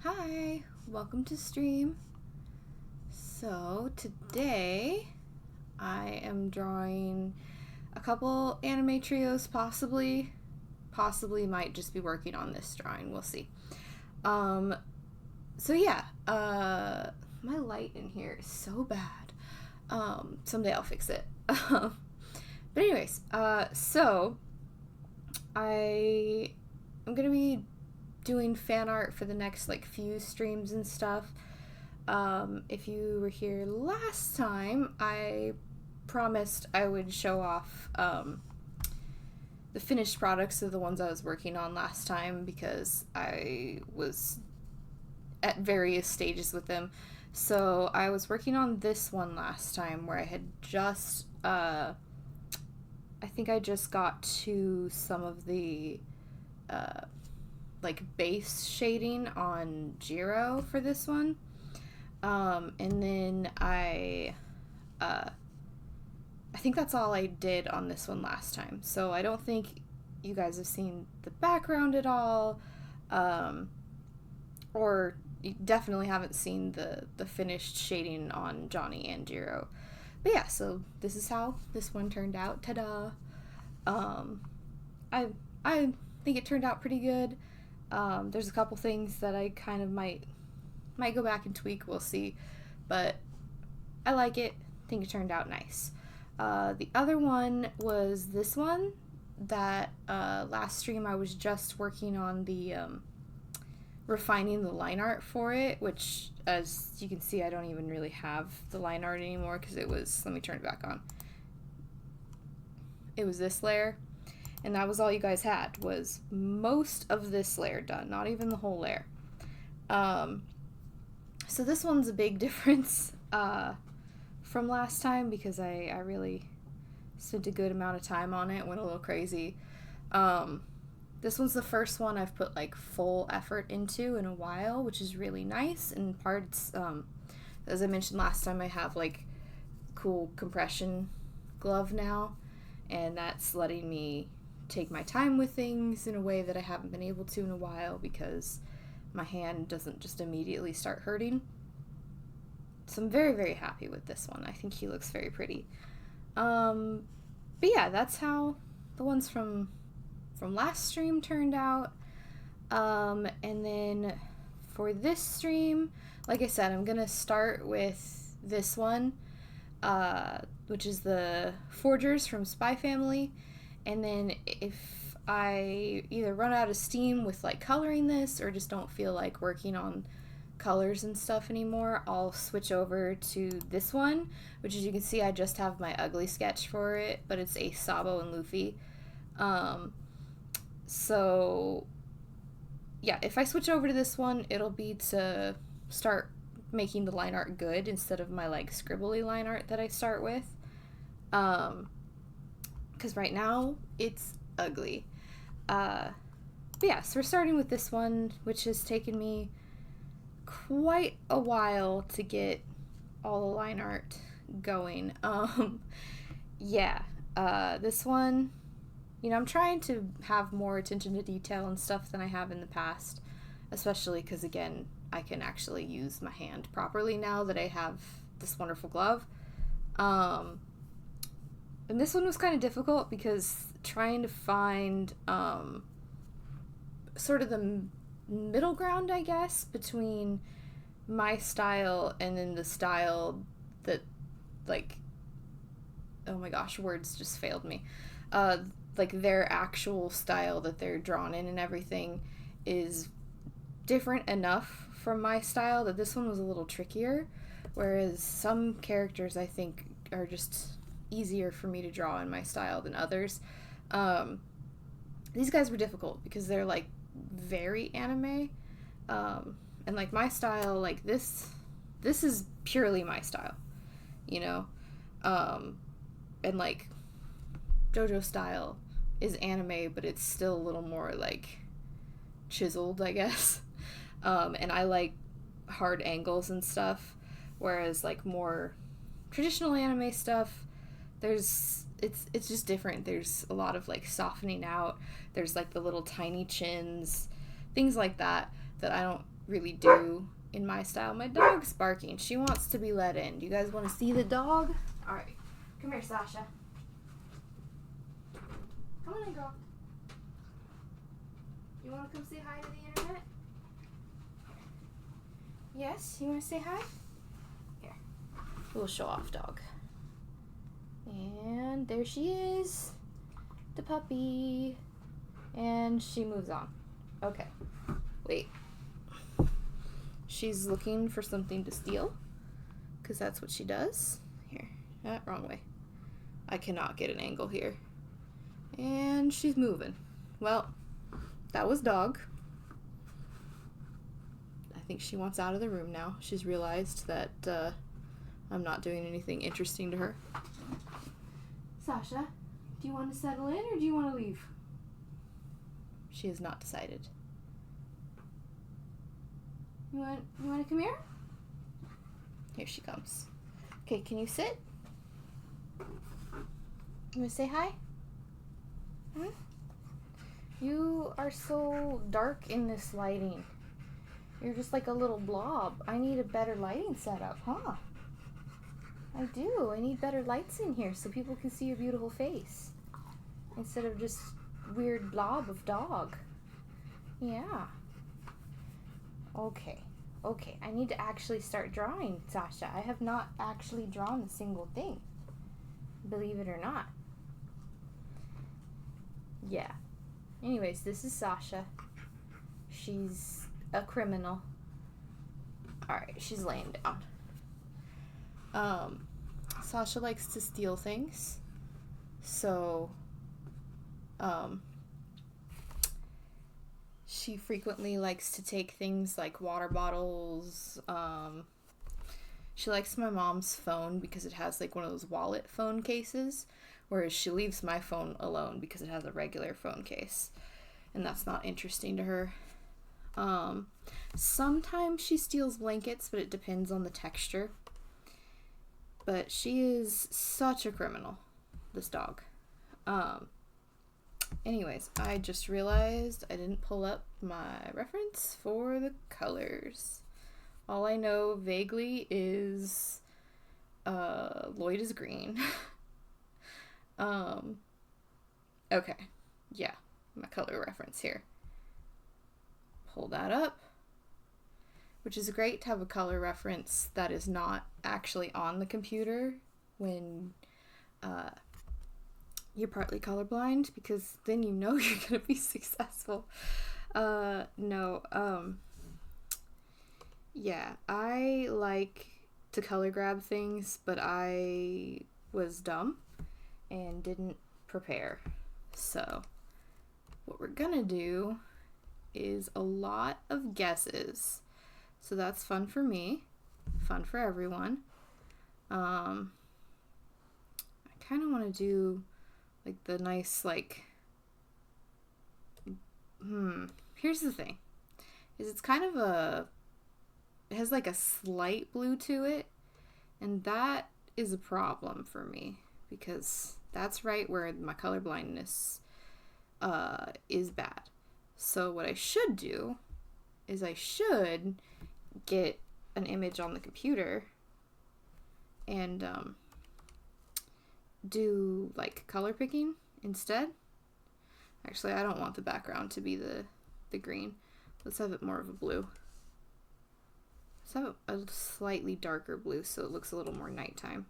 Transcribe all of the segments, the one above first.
Hi, welcome to stream. So today I am drawing a couple anime trios, possibly might just be working on this drawing. We'll see. Um, so yeah, my light in here is so bad. Someday I'll fix it. But anyways, so I'm gonna be doing fan art for the next few streams and stuff. If you were here last time, I promised I would show off the finished products of the ones I was working on last time because I was at various stages with them. So I was working on this one last time where I had just I think I just got to some of the base shading on Jiro for this one. And then I think that's all I did on this one last time. So I don't think you guys have seen the background at all, or you definitely haven't seen the finished shading on Johnny and Jiro. But yeah, so this is how this one turned out. Ta-da! I think it turned out pretty good. There's a couple things that I kind of might go back and tweak. We'll see, but I like it. I think it turned out nice. The other one was this one that last stream I was just working on the refining the line art for it, which as you can see I don't even really have the line art anymore because it was, let me turn it back on, it was this layer, and that was all you guys had, was most of this layer done, not even the whole layer. So this one's a big difference from last time because I really spent a good amount of time on it, went a little crazy. This one's the first one I've put full effort into in a while, which is really nice. And parts, as I mentioned last time, I have cool compression glove now, and that's letting me take my time with things in a way that I haven't been able to in a while because my hand doesn't just immediately start hurting. So I'm very, very happy with this one. I think he looks very pretty. But yeah, that's how the ones from last stream turned out. And then for this stream, like I said, I'm gonna start with this one, which is the Forgers from Spy Family. And then if I either run out of steam with coloring this or just don't feel like working on colors and stuff anymore, I'll switch over to this one, which as you can see I just have my ugly sketch for it, but it's a Sabo and Luffy. So yeah, if I switch over to this one, it'll be to start making the line art good instead of my scribbly line art that I start with. Because right now it's ugly. But yeah, so we're starting with this one, which has taken me quite a while to get all the line art going. This one, I'm trying to have more attention to detail and stuff than I have in the past, especially because, again, I can actually use my hand properly now that I have this wonderful glove. And this one was kind of difficult because trying to find sort of the middle ground, I guess, between my style and then the style that, oh my gosh, words just failed me. Their actual style that they're drawn in and everything is different enough from my style that this one was a little trickier, whereas some characters I think are just easier for me to draw in my style than others. These guys were difficult because they're very anime, and my style, this is purely my style, and JoJo style is anime, but it's still a little more chiseled, I guess. And I like hard angles and stuff, whereas more traditional anime stuff, it's just different. There's a lot of softening out. There's the little tiny chins, things like that I don't really do in my style. My dog's barking. She wants to be let in. Do you guys want to see the dog? All right. Come here, Sasha. Come on in, girl. You want to come say hi to the internet? Yes? You want to say hi? Here. We'll show off dog. And there she is. The puppy. And she moves on. Okay. Wait. She's looking for something to steal. Because that's what she does. Here. Wrong way. I cannot get an angle here. And she's moving. Well, that was dog. I think she wants out of the room now. She's realized that I'm not doing anything interesting to her. Sasha, do you want to settle in or do you want to leave? She has not decided. You want to come here? Here she comes. Okay, can you sit? You want to say hi? Hmm? You are so dark in this lighting. You're just like a little blob. I need a better lighting setup, huh? I do. I need better lights in here so people can see your beautiful face. Instead of just weird blob of dog. Yeah. Okay. Okay. I need to actually start drawing, Sasha. I have not actually drawn a single thing. Believe it or not. Yeah. Anyways, this is Sasha. She's a criminal. Alright, she's laying down. Sasha likes to steal things. So, she frequently likes to take things like water bottles. She likes my mom's phone because it has like one of those wallet phone cases, whereas she leaves my phone alone because it has a regular phone case. And that's not interesting to her. Sometimes she steals blankets, but it depends on the texture. But she is such a criminal, this dog. Anyways, I just realized I didn't pull up my reference for the colors. All I know vaguely is Lloyd is green. Okay. Yeah, my color reference here. Pull that up. Which is great to have a color reference that is not actually on the computer when you're partly colorblind, because then you know you're going to be successful. Yeah, I like to color grab things, but I was dumb and didn't prepare. So what we're going to do is a lot of guesses. So that's fun for me, fun for everyone. I kind of want to do like the nice, like, here's the thing, is it's kind of it has like a slight blue to it, and that is a problem for me, because that's right where my color blindness is bad. So what I should do is I should get an image on the computer and do like color picking instead. Actually, I don't want the background to be the green. Let's have it more of a blue. Let's have a slightly darker blue so it looks a little more nighttime.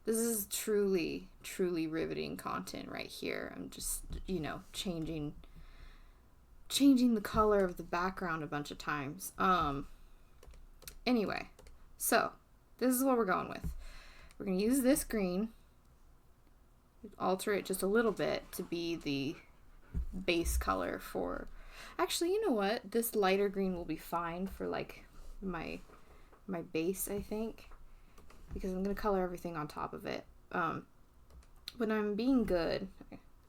This is truly, truly riveting content right here. I'm just, changing the color of the background a bunch of times. Anyway, so this is what we're going with. We're going to use this green, alter it just a little bit to be the base color for, actually, you know what? This lighter green will be fine for like my base, I think, because I'm going to color everything on top of it. When I'm being good,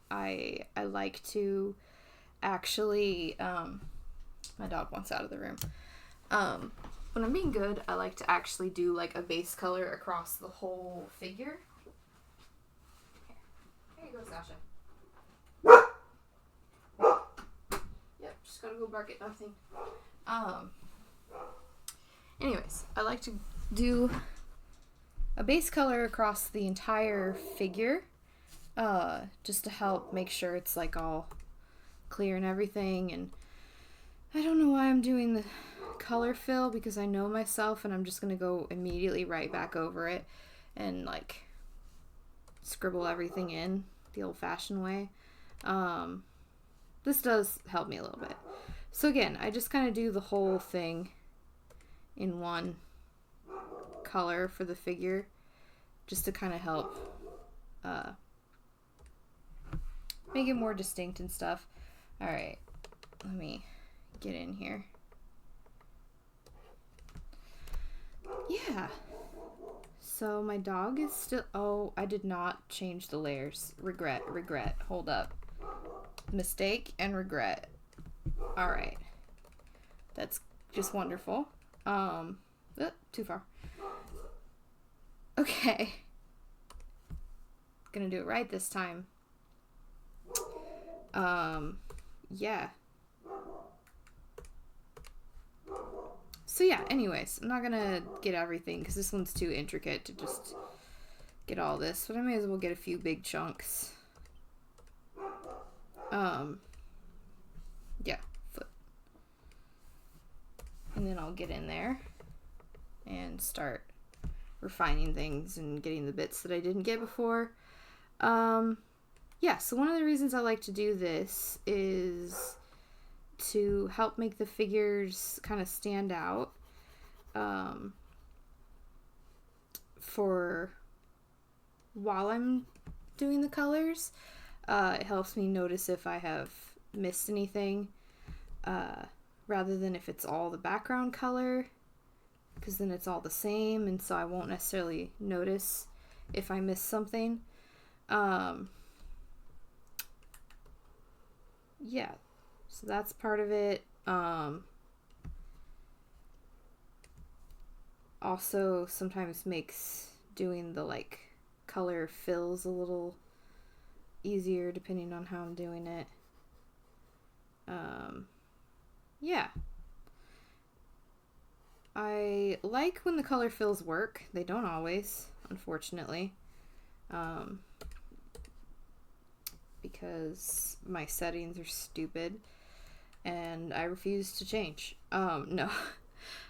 I like to actually, my dog wants out of the room. When I'm being good, I like to actually do like a base color across the whole figure. Here you go, Sasha. Yep, just gotta go bark at nothing. Anyways, I like to do a base color across the entire figure, just to help make sure it's like all clear and everything. And I don't know why I'm doing the color fill, because I know myself and I'm just gonna go immediately right back over it and like scribble everything in the old-fashioned way. This does help me a little bit. So again, I just kind of do the whole thing in one color for the figure, just to kind of help make it more distinct and stuff. Alright, let me get in here. Yeah. So my dog is still... Oh, I did not change the layers. Regret. Hold up. Mistake and regret. Alright. That's just wonderful. Too far. Okay. Gonna do it right this time. Yeah. So yeah, anyways, I'm not gonna get everything because this one's too intricate to just get all this, but I may as well get a few big chunks. Yeah, foot. And then I'll get in there and start refining things and getting the bits that I didn't get before. Yeah, so one of the reasons I like to do this is to help make the figures kind of stand out, for while I'm doing the colors. It helps me notice if I have missed anything, rather than if it's all the background color, because then it's all the same, and so I won't necessarily notice if I miss something. Yeah, so that's part of it. Also sometimes makes doing the like color fills a little easier depending on how I'm doing it. Yeah. I like when the color fills work. They don't always, unfortunately. Because my settings are stupid and I refuse to change. No.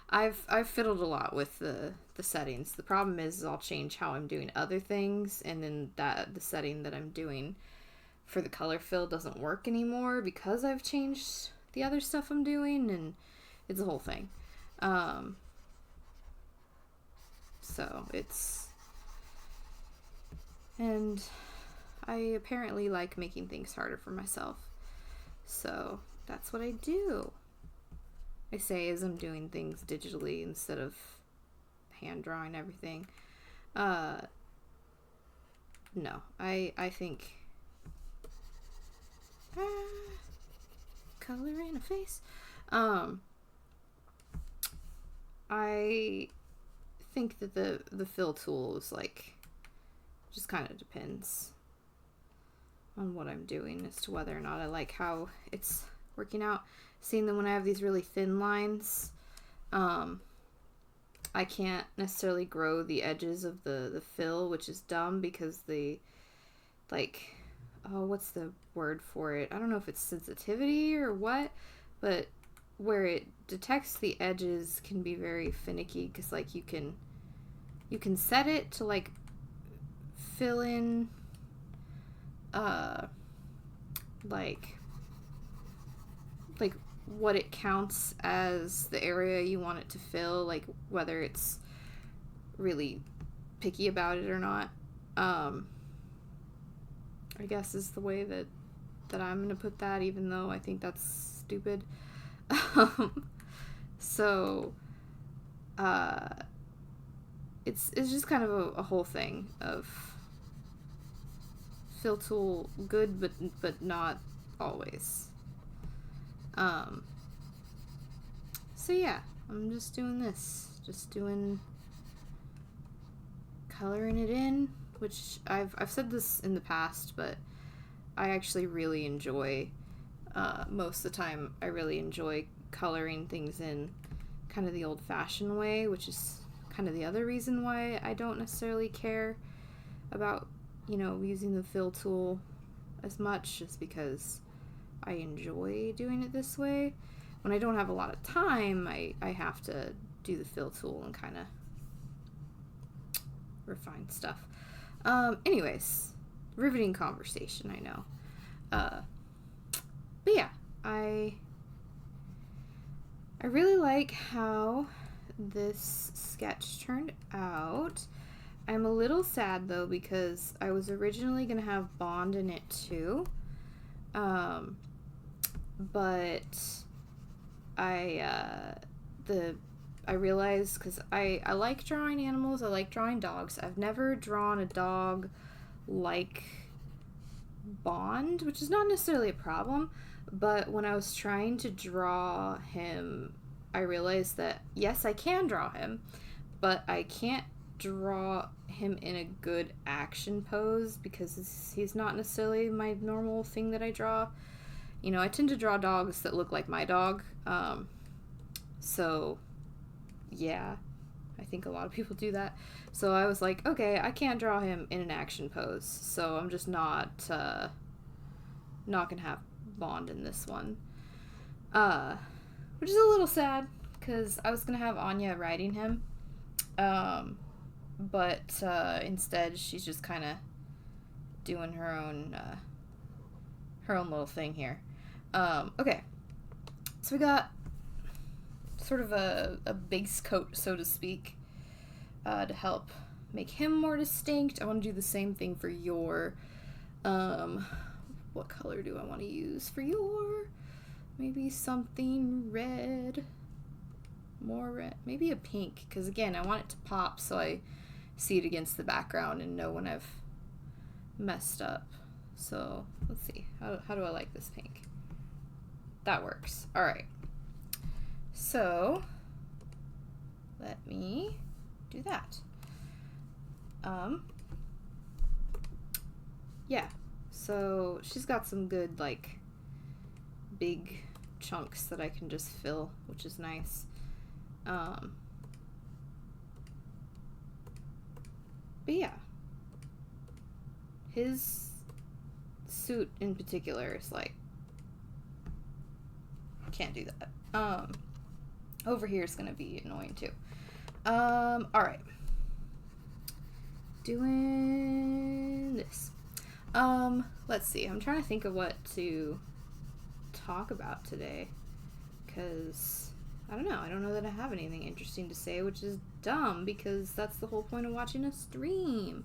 I've fiddled a lot with the settings. The problem is I'll change how I'm doing other things, and then the setting that I'm doing for the color fill doesn't work anymore because I've changed the other stuff I'm doing, and it's a whole thing. So it's... And I apparently like making things harder for myself. So that's what I do. I say as I'm doing things digitally instead of hand drawing everything. No, I think color in a face. I think that the fill tool is like, just kind of depends on what I'm doing as to whether or not I like how it's working out. Seeing that when I have these really thin lines, I can't necessarily grow the edges of the fill, which is dumb because the, like, oh, what's the word for it? I don't know if it's sensitivity or what, but where it detects the edges can be very finicky, because like you can set it to like fill in like what it counts as the area you want it to fill, like whether it's really picky about it or not. I guess is the way that I'm gonna put that, even though I think that's stupid. So it's just kind of a whole thing of fill tool good, but not always. So yeah, I'm just doing this, just doing coloring it in, which I've said this in the past, but I actually really enjoy, most of the time I really enjoy coloring things in kind of the old-fashioned way, which is kind of the other reason why I don't necessarily care about, using the fill tool as much, just because I enjoy doing it this way. When I don't have a lot of time, I have to do the fill tool and kind of refine stuff. Anyways, riveting conversation, I know. But yeah, I really like how this sketch turned out. I'm a little sad though, because I was originally going to have Bond in it too. But I realized, because I like drawing animals, I like drawing dogs. I've never drawn a dog like Bond, which is not necessarily a problem, but when I was trying to draw him, I realized that, yes, I can draw him, but I can't draw him in a good action pose, because he's not necessarily my normal thing that I draw. I tend to draw dogs that look like my dog, so yeah, I think a lot of people do that. So I was like, okay, I can't draw him in an action pose, so I'm just not gonna have Bond in this one, which is a little sad, because I was gonna have Anya riding him, but instead she's just kind of doing her own little thing here. Okay, so we got sort of a base coat, so to speak, to help make him more distinct. I want to do the same thing for your, what color do I want to use for your? Maybe something red, more red, maybe a pink, because again, I want it to pop so I see it against the background and know when I've messed up. So let's see, how do I like this pink? That works. All right, so let me do that. Yeah, so she's got some good, like, big chunks that I can just fill, which is nice. But yeah, his suit in particular is like, can't do that. Over here is gonna be annoying too. All right, doing this. Let's see, I'm trying to think of what to talk about today, because I don't know that I have anything interesting to say, which is dumb, because that's the whole point of watching a stream.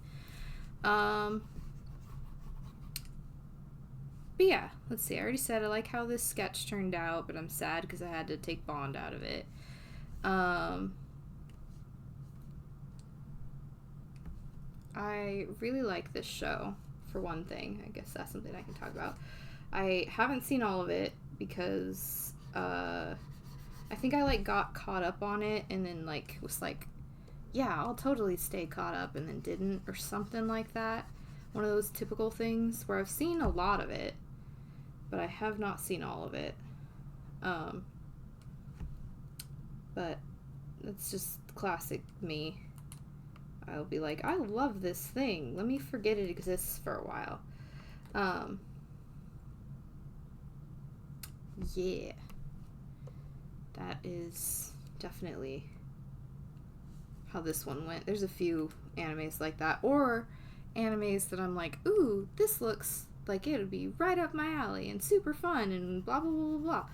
But yeah, let's see, I already said I like how this sketch turned out, but I'm sad because I had to take Bond out of it. I really like this show, for one thing. I guess that's something I can talk about. I haven't seen all of it because I think I like got caught up on it and then like was like, yeah, I'll totally stay caught up, and then didn't, or something like that. One of those typical things where I've seen a lot of it, but I have not seen all of it. But that's just classic me. I'll be like, I love this thing. Let me forget it exists for a while. Yeah. That is definitely how this one went. There's a few animes like that, or animes that I'm like, ooh, this looks like it would be right up my alley and super fun and blah blah blah blah blah,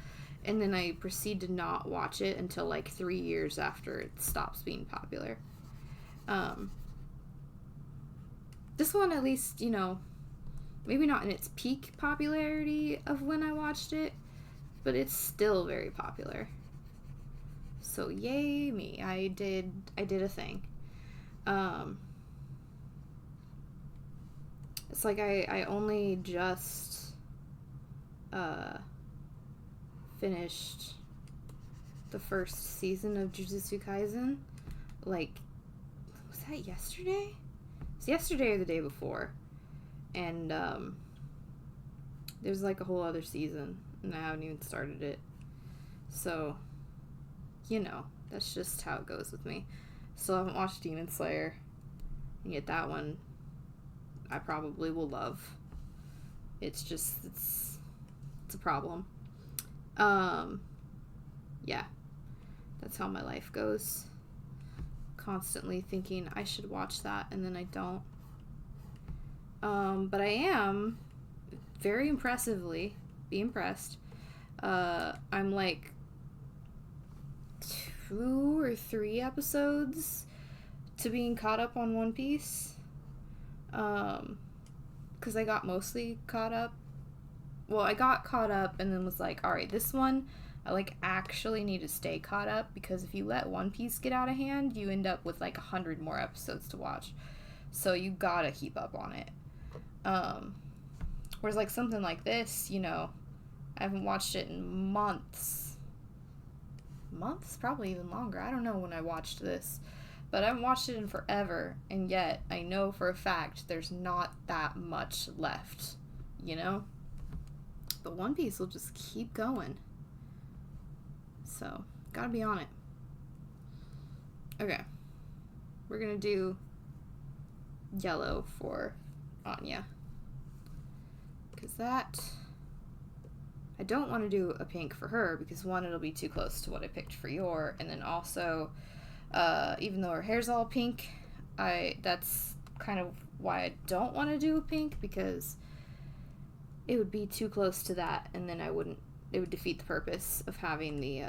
and then I proceed to not watch it until like 3 years after it stops being popular. This one, at least, maybe not in its peak popularity of when I watched it, but it's still very popular. So yay me, I did a thing. It's like I only just finished the first season of Jujutsu Kaisen. Like, was that yesterday? It's yesterday or the day before. And there's like a whole other season, and I haven't even started it. So you know, that's just how it goes with me. Still haven't watched Demon Slayer, and yet that one I probably will love. It's just, it's a problem. Yeah, that's how my life goes. Constantly thinking I should watch that, and then I don't. But I am, very impressively, be impressed. I'm like 2 or 3 episodes to being caught up on One Piece. Because I got mostly caught up. Well, I got caught up and then was like, alright, this one, I like actually need to stay caught up, because if you let One Piece get out of hand, you end up with like 100 more episodes to watch. So you gotta keep up on it. Whereas like something like this, you know, I haven't watched it in months. Months? Probably even longer. I don't know when I watched this. But I haven't watched it in forever, and yet I know for a fact there's not that much left, you know? But One Piece will just keep going. So, gotta be on it. Okay. We're gonna do yellow for Anya. Because that... I don't want to do a pink for her, because one, it'll be too close to what I picked for Yor, and then also, even though her hair's all pink, that's kind of why I don't want to do a pink, because it would be too close to that, and then it would defeat the purpose of having the,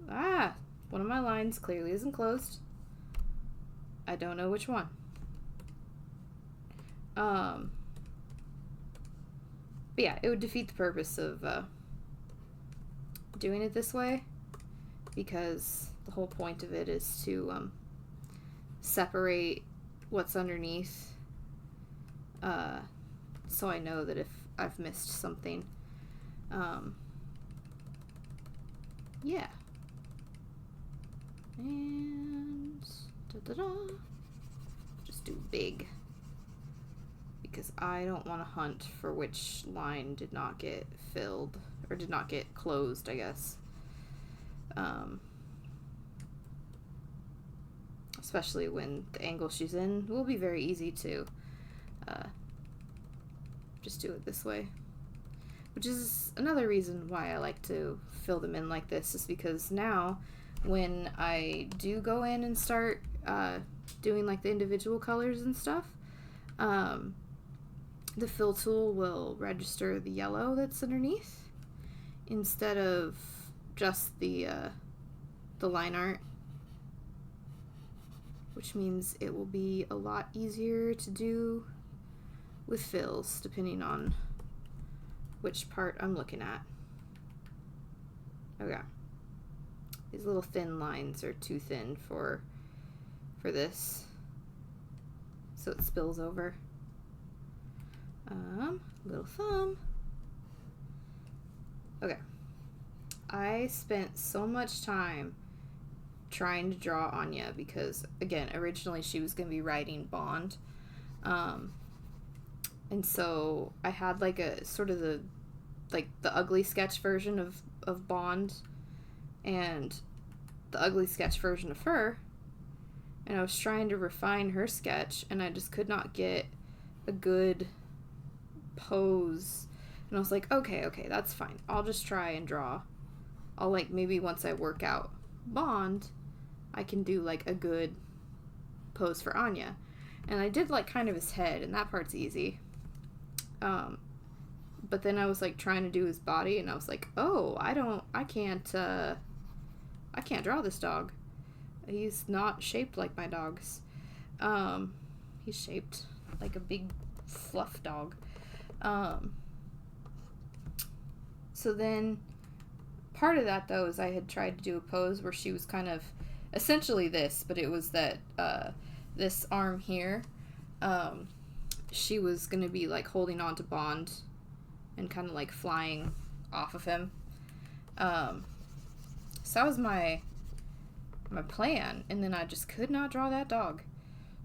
one of my lines clearly isn't closed. I don't know which one. But yeah, it would defeat the purpose of doing it this way, because the whole point of it is to separate what's underneath, so I know that if I've missed something. Yeah. And just do big, because I don't want to hunt for which line did not get filled, or did not get closed, I guess. Especially when the angle she's in will be very easy to just do it this way. Which is another reason why I like to fill them in like this, is because now when I do go in and start doing like the individual colors and stuff, the fill tool will register the yellow that's underneath instead of just the line art, which means it will be a lot easier to do with fills depending on which part I'm looking at. Okay. These little thin lines are too thin for this, so it spills over. Little thumb. Okay. I spent so much time trying to draw Anya because, again, originally she was going to be writing Bond. And so I had like a sort of the ugly sketch version of Bond and the ugly sketch version of her. And I was trying to refine her sketch, and I just could not get a good pose. And I was like, okay, that's fine. I'll just try and draw. I'll like, maybe once I work out Bond, I can do like a good pose for Anya. And I did like kind of his head, and that part's easy. But then I was like trying to do his body, and I was like, oh, I can't draw this dog. He's not shaped like my dogs. He's shaped like a big fluff dog. So then part of that, though, is I had tried to do a pose where she was kind of essentially this, but it was that this arm here, she was going to be like holding on to Bond and kind of like flying off of him. So that was my plan, and then I just could not draw that dog.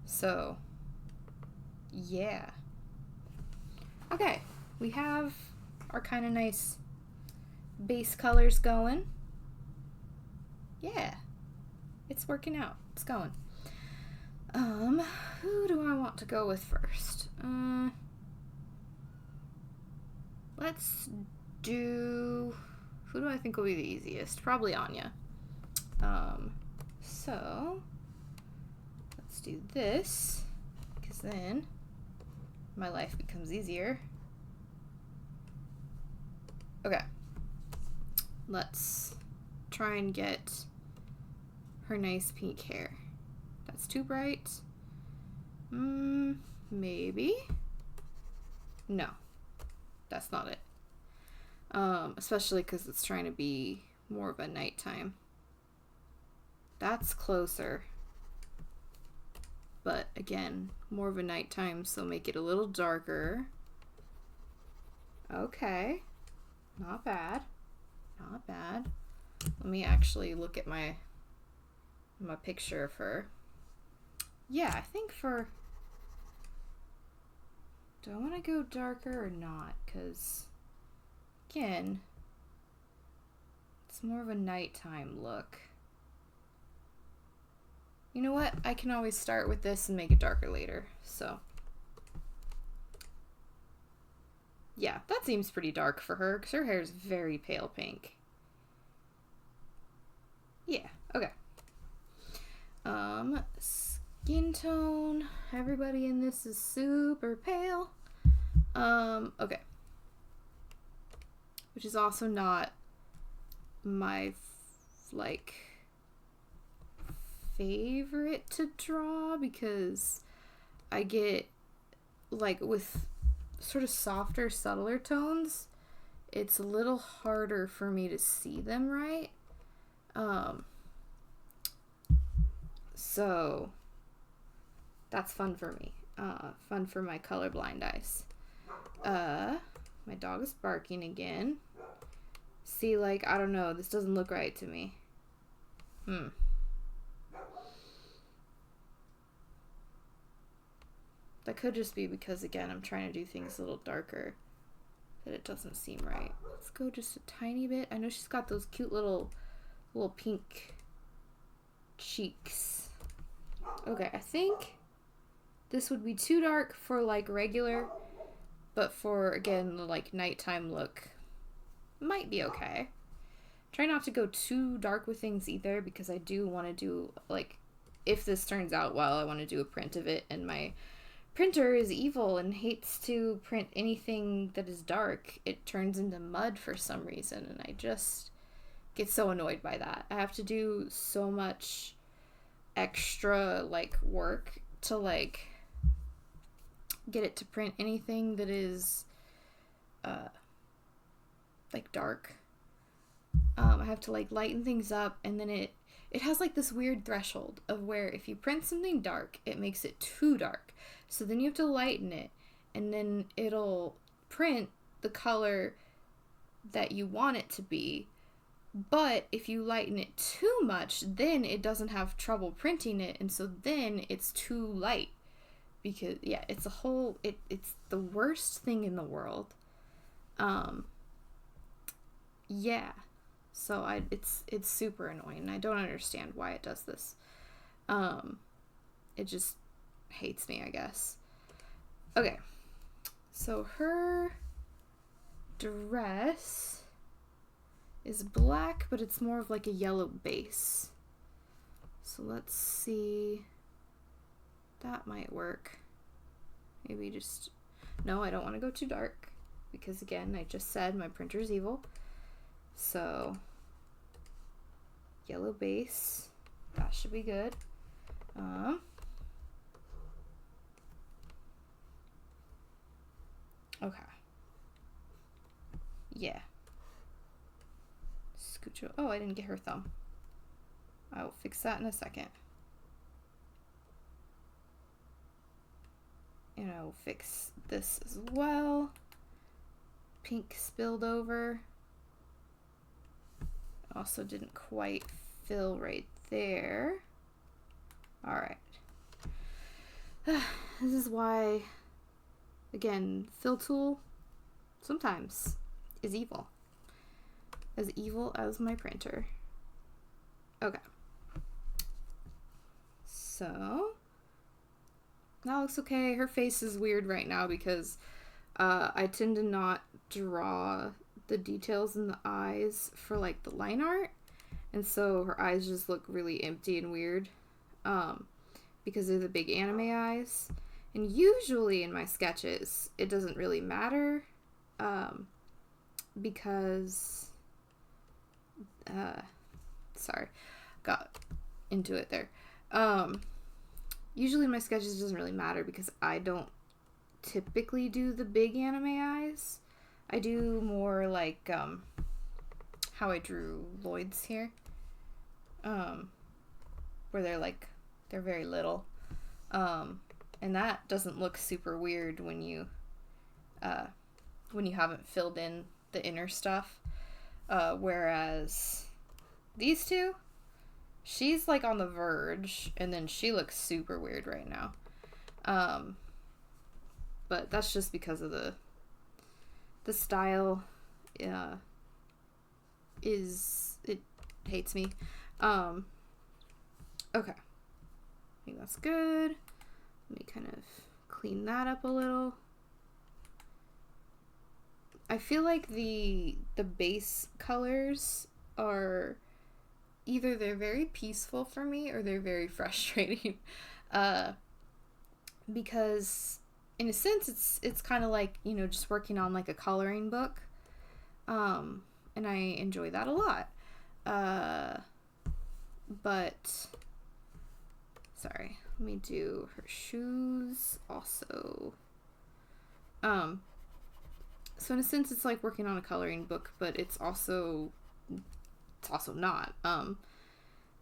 So, yeah. Okay, we have our kind of nice base colors going. Yeah. It's working out. It's going. Who do I want to go with first? Let's do... Who do I think will be the easiest? Probably Anya. So... Let's do this, because then my life becomes easier. Okay. Let's try and get her nice pink hair. That's too bright. Maybe? No. That's not it. Especially because it's trying to be more of a nighttime. That's closer. But again, more of a nighttime, so make it a little darker. Okay. Not bad. Not bad. Let me actually look at my picture of her. Yeah, I think for... Do I want to go darker or not? Because, again, it's more of a nighttime look. You know what? I can always start with this and make it darker later, so. Yeah, that seems pretty dark for her, because her hair is very pale pink. Yeah, okay. Skin tone. Everybody in this is super pale. Okay. Which is also not my, like, favorite to draw, because I get, like, with sort of softer, subtler tones, it's a little harder for me to see them right. So that's fun for me. Fun for my colorblind eyes. My dog is barking again. See, like, I don't know, this doesn't look right to me. That could just be because, again, I'm trying to do things a little darker, that it doesn't seem right. Let's go just a tiny bit. I know she's got those cute little pink cheeks. Okay, I think this would be too dark for, like, regular, but for, again, the, like, nighttime look, might be okay. Try not to go too dark with things either, because I do want to do, like, if this turns out well, I want to do a print of it, and my printer is evil and hates to print anything that is dark. It turns into mud for some reason, and I just get so annoyed by that. I have to do so much extra, like, work to, like, get it to print anything that is like, dark. I have to, like, lighten things up, and then it has, like, this weird threshold of where if you print something dark, it makes it too dark. So then you have to lighten it, and then it'll print the color that you want it to be. But if you lighten it too much, then it doesn't have trouble printing it, and so then it's too light. Because, yeah, it's a whole... It's the worst thing in the world. Yeah. So it's super annoying. I don't understand why it does this. It just hates me, I guess. Okay. So her dress is black, but it's more of like a yellow base. So let's see. That might work. Maybe just... No, I don't want to go too dark, because, again, I just said my printer's evil. So, yellow base. That should be good. Okay. Yeah. Scooch. Oh, I didn't get her thumb. I will fix that in a second. And I will fix this as well. Pink spilled over. Also didn't quite fill right there. Alright. This is why, again, fill tool sometimes is evil. As evil as my printer. Okay. So that looks okay. Her face is weird right now because I tend to not draw the details in the eyes for like the line art, and so her eyes just look really empty and weird because they're the big anime eyes. And usually in my sketches it doesn't really matter because sorry, got into it there. Usually in my sketches it doesn't really matter because I don't typically do the big anime eyes. I do more like how I drew Lloyd's here, where they're very little, and that doesn't look super weird when you haven't filled in the inner stuff, whereas these two, she's like on the verge and then she looks super weird right now, but that's just because of the style. It hates me. Okay, I think that's good. Let me kind of clean that up a little. I feel like the base colors are either they're very peaceful for me or they're very frustrating, because in a sense it's kind of like, you know, just working on like a coloring book, and I enjoy that a lot, but sorry, let me do her shoes also. So in a sense it's like working on a coloring book, but it's also not,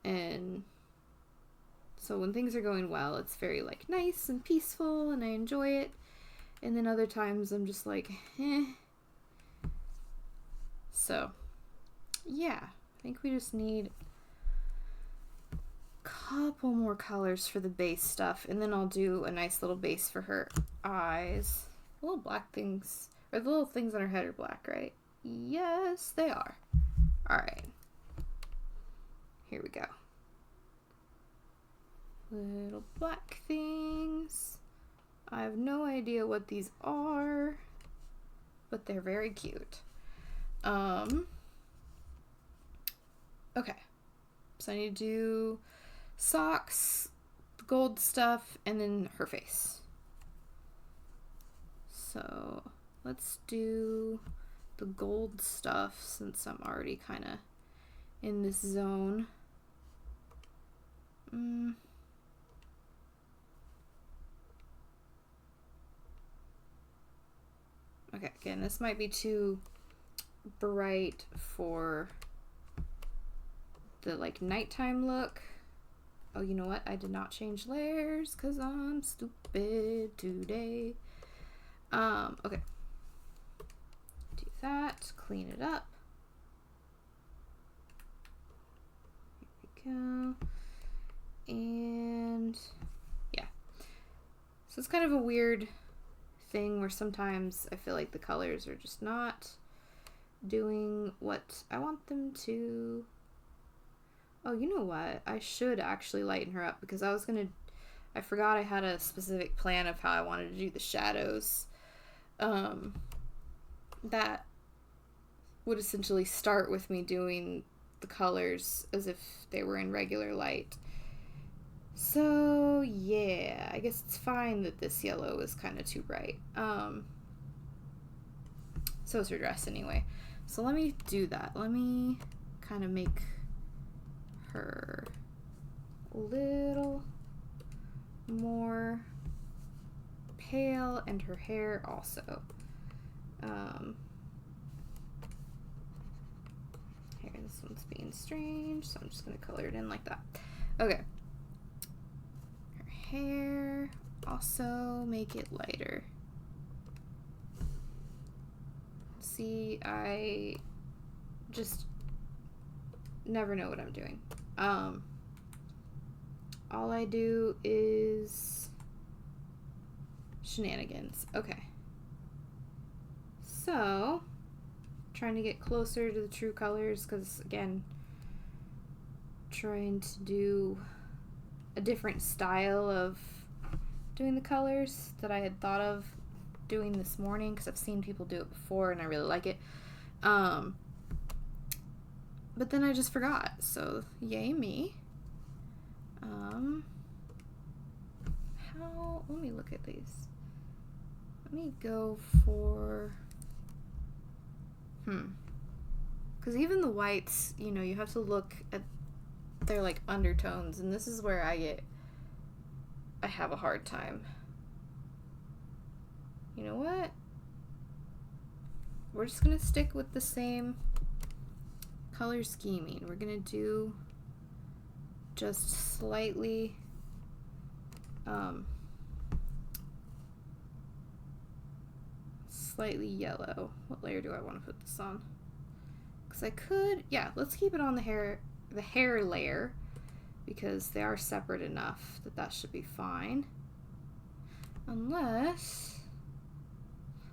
and so when things are going well it's very like nice and peaceful and I enjoy it, and then other times I'm just like So yeah, I think we just need a couple more colors for the base stuff, and then I'll do a nice little base for her eyes. The little black things, or the little things on her head are black, right? Yes, they are. Alright. Here we go. Little black things. I have no idea what these are, but they're very cute. Okay. So I need to do socks, gold stuff, and then her face. So let's do the gold stuff since I'm already kind of in this zone. Okay, again, this might be too bright for the like nighttime look. Oh, you know what? I did not change layers because I'm stupid today. Okay. Do that, clean it up. Here we go. And yeah. So it's kind of a weird thing where sometimes I feel like the colors are just not doing what I want them to. Oh, you know what? I should actually lighten her up because I forgot I had a specific plan of how I wanted to do the shadows. That would essentially start with me doing the colors as if they were in regular light. So yeah, I guess it's fine that this yellow is kind of too bright. So is her dress anyway. So let me do that. Let me kind of make her a little more pale, and her hair also. Here, this one's being strange, so I'm just gonna color it in like that. Okay. Her hair, also make it lighter. See, I just never know what I'm doing. All I do is shenanigans. Okay. So, trying to get closer to the true colors because, again, trying to do a different style of doing the colors that I had thought of doing this morning, because I've seen people do it before and I really like it. But then I just forgot, so yay me. Let me look at these. Let me go for, because even the whites, you know, you have to look at their like undertones, and this is where I have a hard time. You know what? We're just gonna stick with the same color scheming. We're gonna do just slightly slightly yellow. What layer do I want to put this on? Because I could, yeah, let's keep it on the hair layer, because they are separate enough that that should be fine. Unless,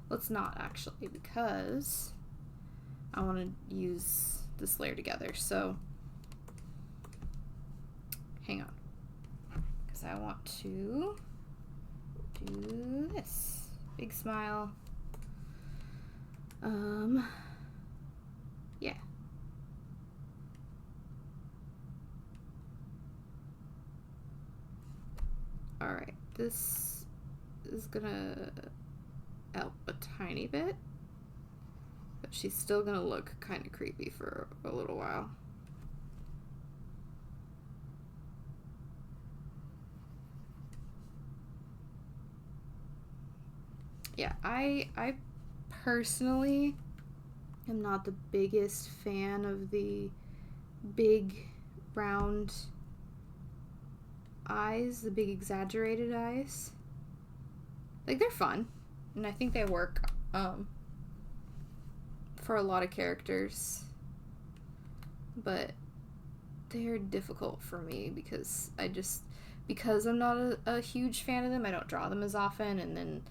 let's not actually, because I want to use this layer together. So hang on, because I want to do this. Big smile. Yeah. Alright, this is gonna help a tiny bit, but she's still gonna look kind of creepy for a little while. Yeah, I personally am not the biggest fan of the big round eyes, the big exaggerated eyes. Like, they're fun, and I think they work for a lot of characters, but they're difficult for me because I'm not a huge fan of them, I don't draw them as often, and then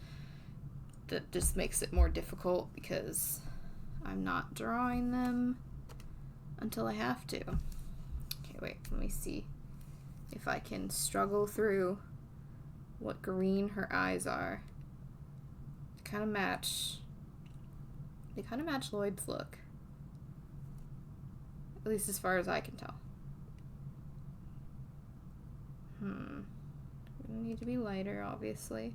that just makes it more difficult because I'm not drawing them until I have to. Okay, wait, let me see if I can struggle through what green her eyes are. They kind of match Lloyd's look, at least as far as I can tell. We need to be lighter, obviously,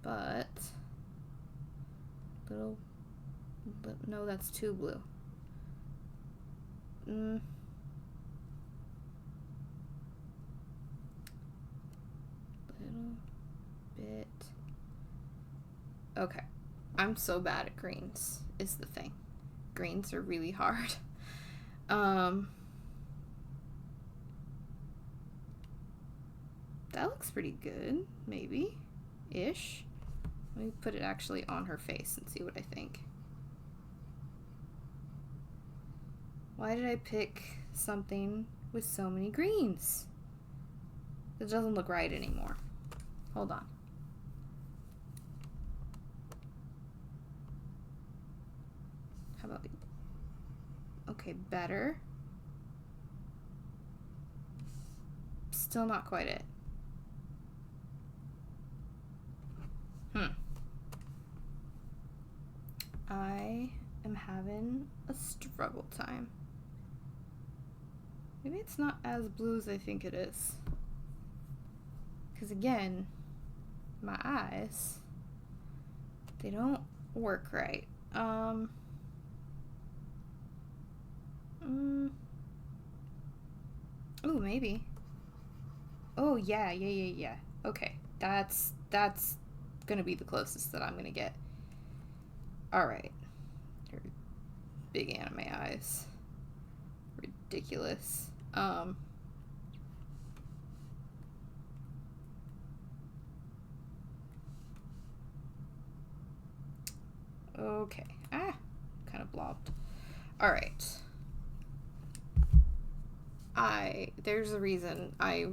but no, that's too blue. Little bit. Okay, I'm so bad at greens is the thing. Greens are really hard. That looks pretty good, maybe ish. Let me put it actually on her face and see what I think. Why did I pick something with so many greens? It doesn't look right anymore. Hold on. How about, okay, better. Still not quite it. I am having a struggle time. Maybe it's not as blue as I think it is. Because again, my eyes, they don't work right. Ooh, maybe. Oh, yeah. Okay, that's gonna be the closest that I'm gonna get. Alright. Big anime eyes. Ridiculous. Okay. Kind of blobbed. Alright. There's a reason I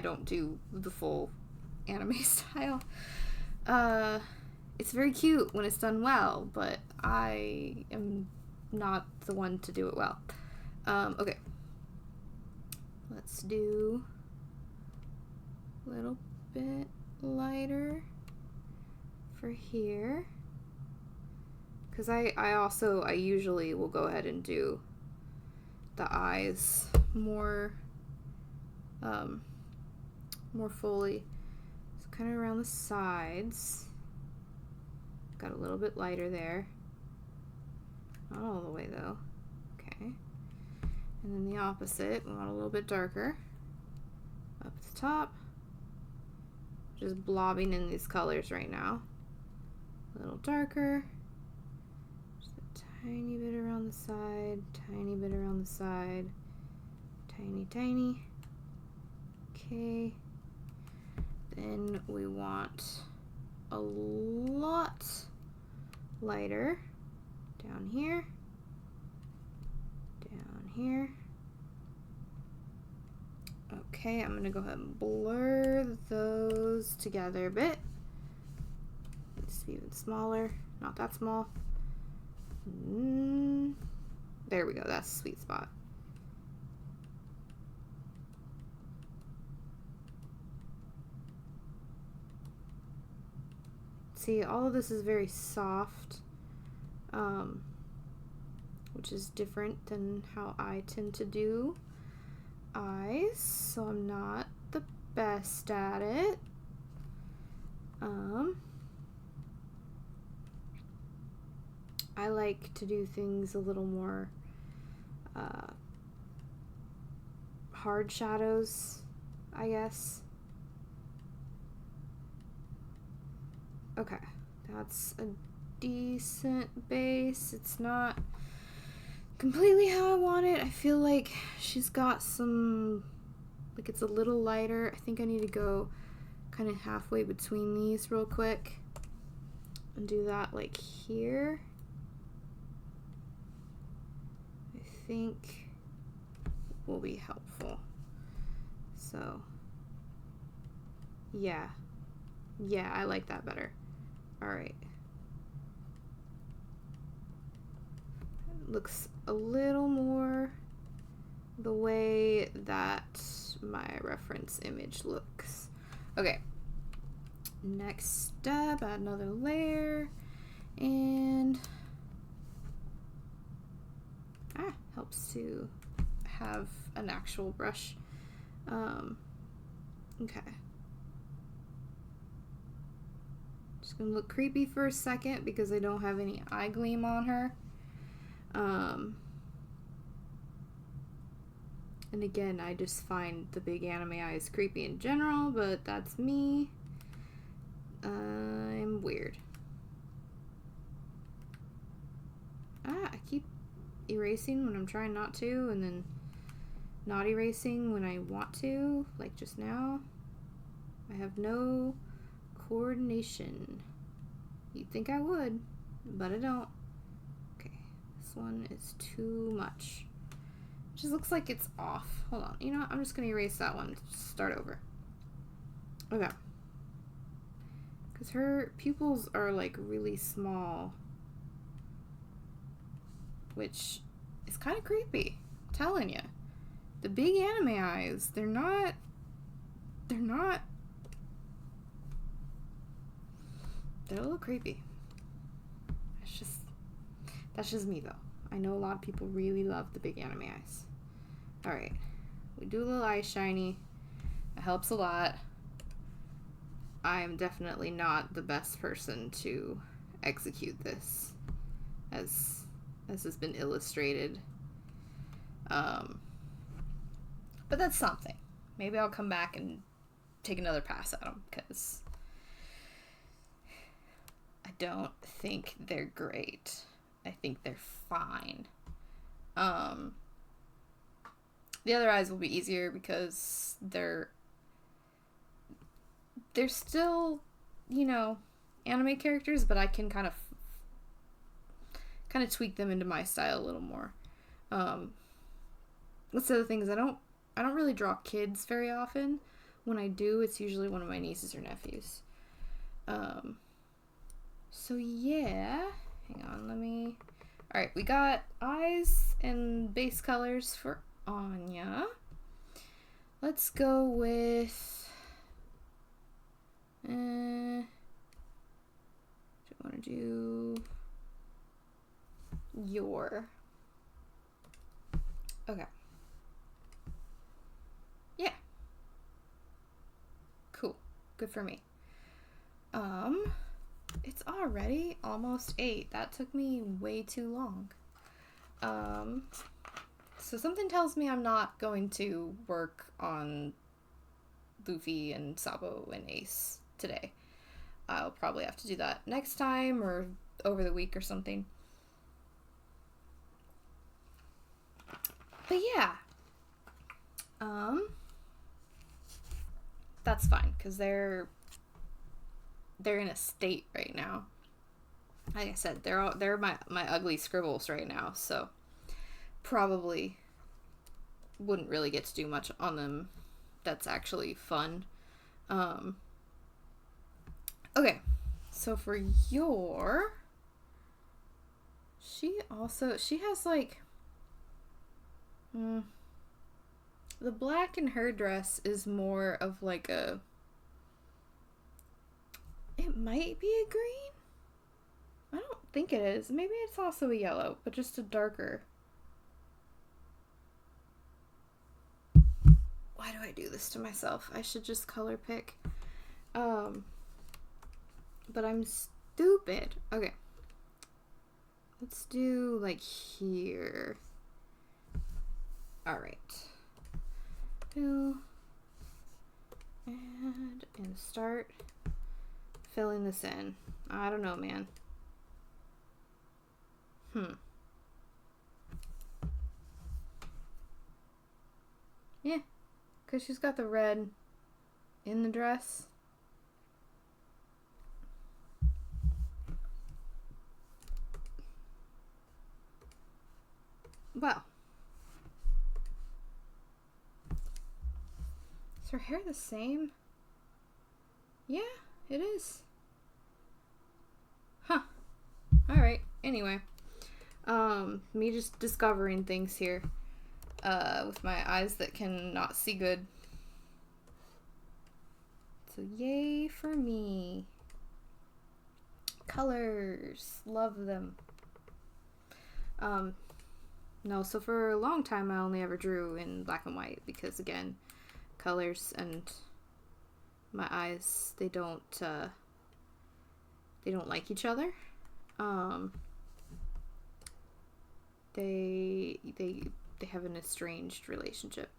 don't do the full anime style. It's very cute when it's done well, but I am not the one to do it well. Okay. Let's do a little bit lighter for here. Because I usually will go ahead and do the eyes more more fully. So kind of around the sides. Got a little bit lighter there. Not all the way though. Okay. And then the opposite, we want a little bit darker. Up at the top. Just blobbing in these colors right now. A little darker. Just a tiny bit around the side, tiny bit around the side. Tiny, tiny. Okay. Then we want a lot lighter down here, down here. Okay, I'm gonna go ahead and blur those together a bit. It's even smaller, not that small. There we go, that's the sweet spot. See, all of this is very soft, which is different than how I tend to do eyes, so I'm not the best at it. I like to do things a little more hard shadows, I guess. Okay, that's a decent base. It's not completely how I want it. I feel like she's got some, like it's a little lighter. I think I need to go kind of halfway between these real quick and do that like here. I think will be helpful. So yeah, I like that better. All right. Looks a little more the way that my reference image looks. Okay. Next step, add another layer, and helps to have an actual brush. Okay. Just gonna look creepy for a second because I don't have any eye gleam on her. And again, I just find the big anime eyes creepy in general, but that's me. I'm weird. I keep erasing when I'm trying not to, and then not erasing when I want to, like just now. I have no coordination. You'd think I would, but I don't. Okay, this one is too much. It just looks like it's off. Hold on, you know what? I'm just gonna erase that one. Start over. Okay. Because her pupils are like really small, which is kind of creepy. I'm telling you. The big anime eyes, they're not they're a little creepy. That's just me though. I know a lot of people really love the big anime eyes. Alright. We do a little eye shiny. It helps a lot. I am definitely not the best person to execute this as has been illustrated. But that's something. Maybe I'll come back and take another pass at them because I don't think they're great. I think they're fine. The other eyes will be easier because they're still, you know, anime characters, but I can kind of tweak them into my style a little more. That's the other thing is I don't really draw kids very often. When I do, it's usually one of my nieces or nephews. So yeah, hang on, all right, we got eyes and base colors for Anya. Let's go with... do you want to do... your... Okay. Yeah. Cool. Good for me. It's already almost 8. That took me way too long. So something tells me I'm not going to work on Luffy and Sabo and Ace today. I'll probably have to do that next time or over the week or something. But yeah. That's fine, because they're in a state right now. Like I said, they're my ugly scribbles right now, so probably wouldn't really get to do much on them that's actually fun. Okay, so for your... She has like... the black in her dress is more of like a... It might be a green? I don't think it is. Maybe it's also a yellow, but just a darker. Why do I do this to myself? I should just color pick. But I'm stupid. Okay. Let's do like here. Alright. Fill. And start filling this in. I don't know, man. Yeah, because she's got the red in the dress. Well. Is her hair the same? Yeah, it is. Huh. Alright, anyway. Me just discovering things here. With my eyes that cannot see good. So yay for me. Colors. Love them. No, so for a long time I only ever drew in black and white because, again, colors and my eyes, they don't like each other. They have an estranged relationship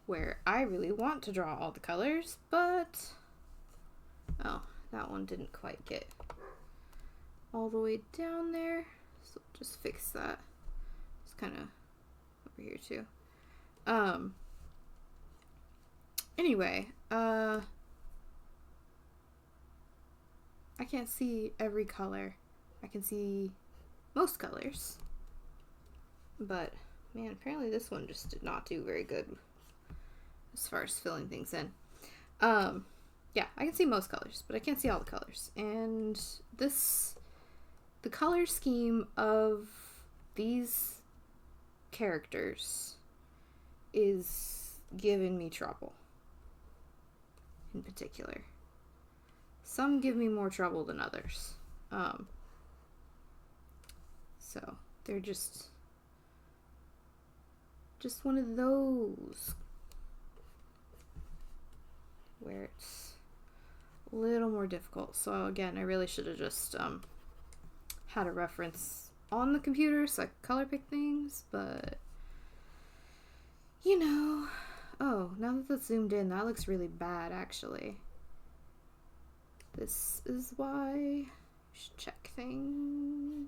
where I really want to draw all the colors, but oh, that one didn't quite get all the way down there, so just fix that. It's kind of over here too. Anyway, I can't see every color. I can see most colors, but man, apparently this one just did not do very good as far as filling things in. Yeah, I can see most colors, but I can't see all the colors. And the color scheme of these characters is giving me trouble. In particular, some give me more trouble than others. So they're just one of those where it's a little more difficult. So again, I really should have just had a reference on the computer so I could color pick things, but you know. Oh, now that that's zoomed in, that looks really bad, actually. This is why you should check things.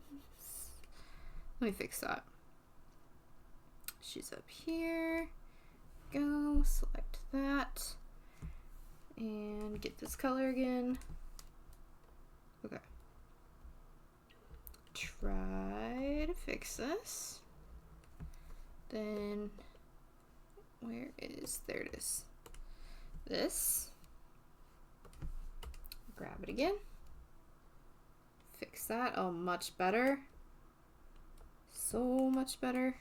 Let me fix that. She's up here. Go, select that. And get this color again. Okay. Try to fix this. Then... where is... there it is. This. Grab it again. Fix that. Oh, much better. So much better.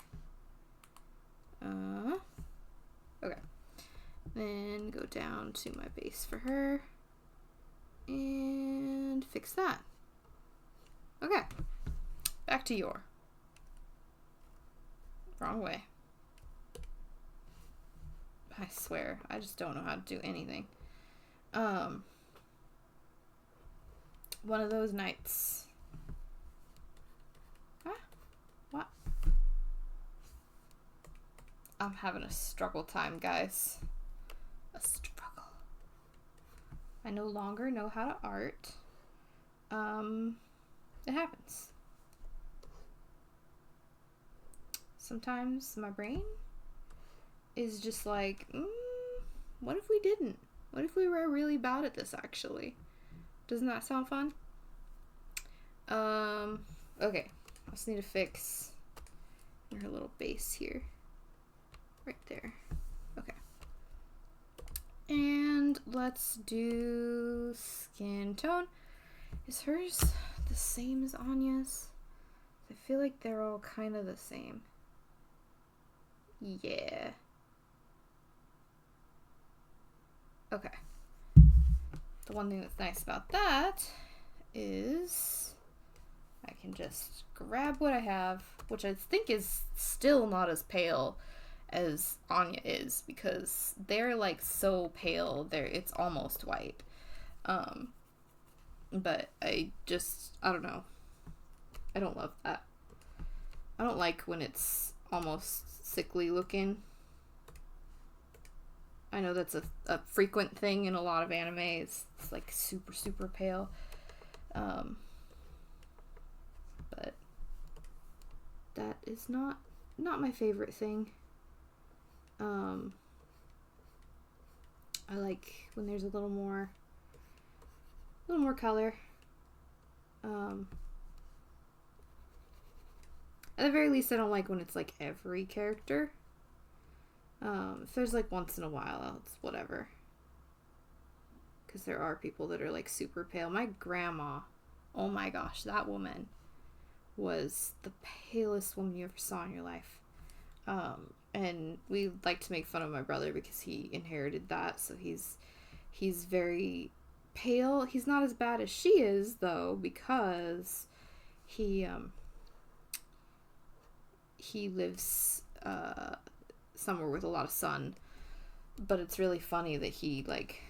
Okay. Then go down to my base for her. And fix that. Okay. Back to your. Wrong way. I swear, I just don't know how to do anything. One of those nights. Ah, what? I'm having a struggle time, guys. A struggle. I no longer know how to art. It happens. Sometimes my brain is just like, what if we didn't? What if we were really bad at this, actually? Doesn't that sound fun? Okay. I just need to fix her little base here. Right there. Okay. And let's do skin tone. Is hers the same as Anya's? I feel like they're all kind of the same. Yeah. Okay. The one thing that's nice about that is I can just grab what I have, which I think is still not as pale as Anya is, because they're like so pale, it's almost white. But I don't know. I don't love that. I don't like when it's almost sickly looking. I know that's a frequent thing in a lot of anime. It's like super, super pale. But that is not my favorite thing. I like when there's a little more color. At the very least, I don't like when it's like every character. If there's like once in a while, it's whatever. Because there are people that are like super pale. My grandma, oh my gosh, that woman was the palest woman you ever saw in your life. And we like to make fun of my brother because he inherited that, so he's very pale. He's not as bad as she is, though, because he lives somewhere with a lot of sun. But it's really funny that he like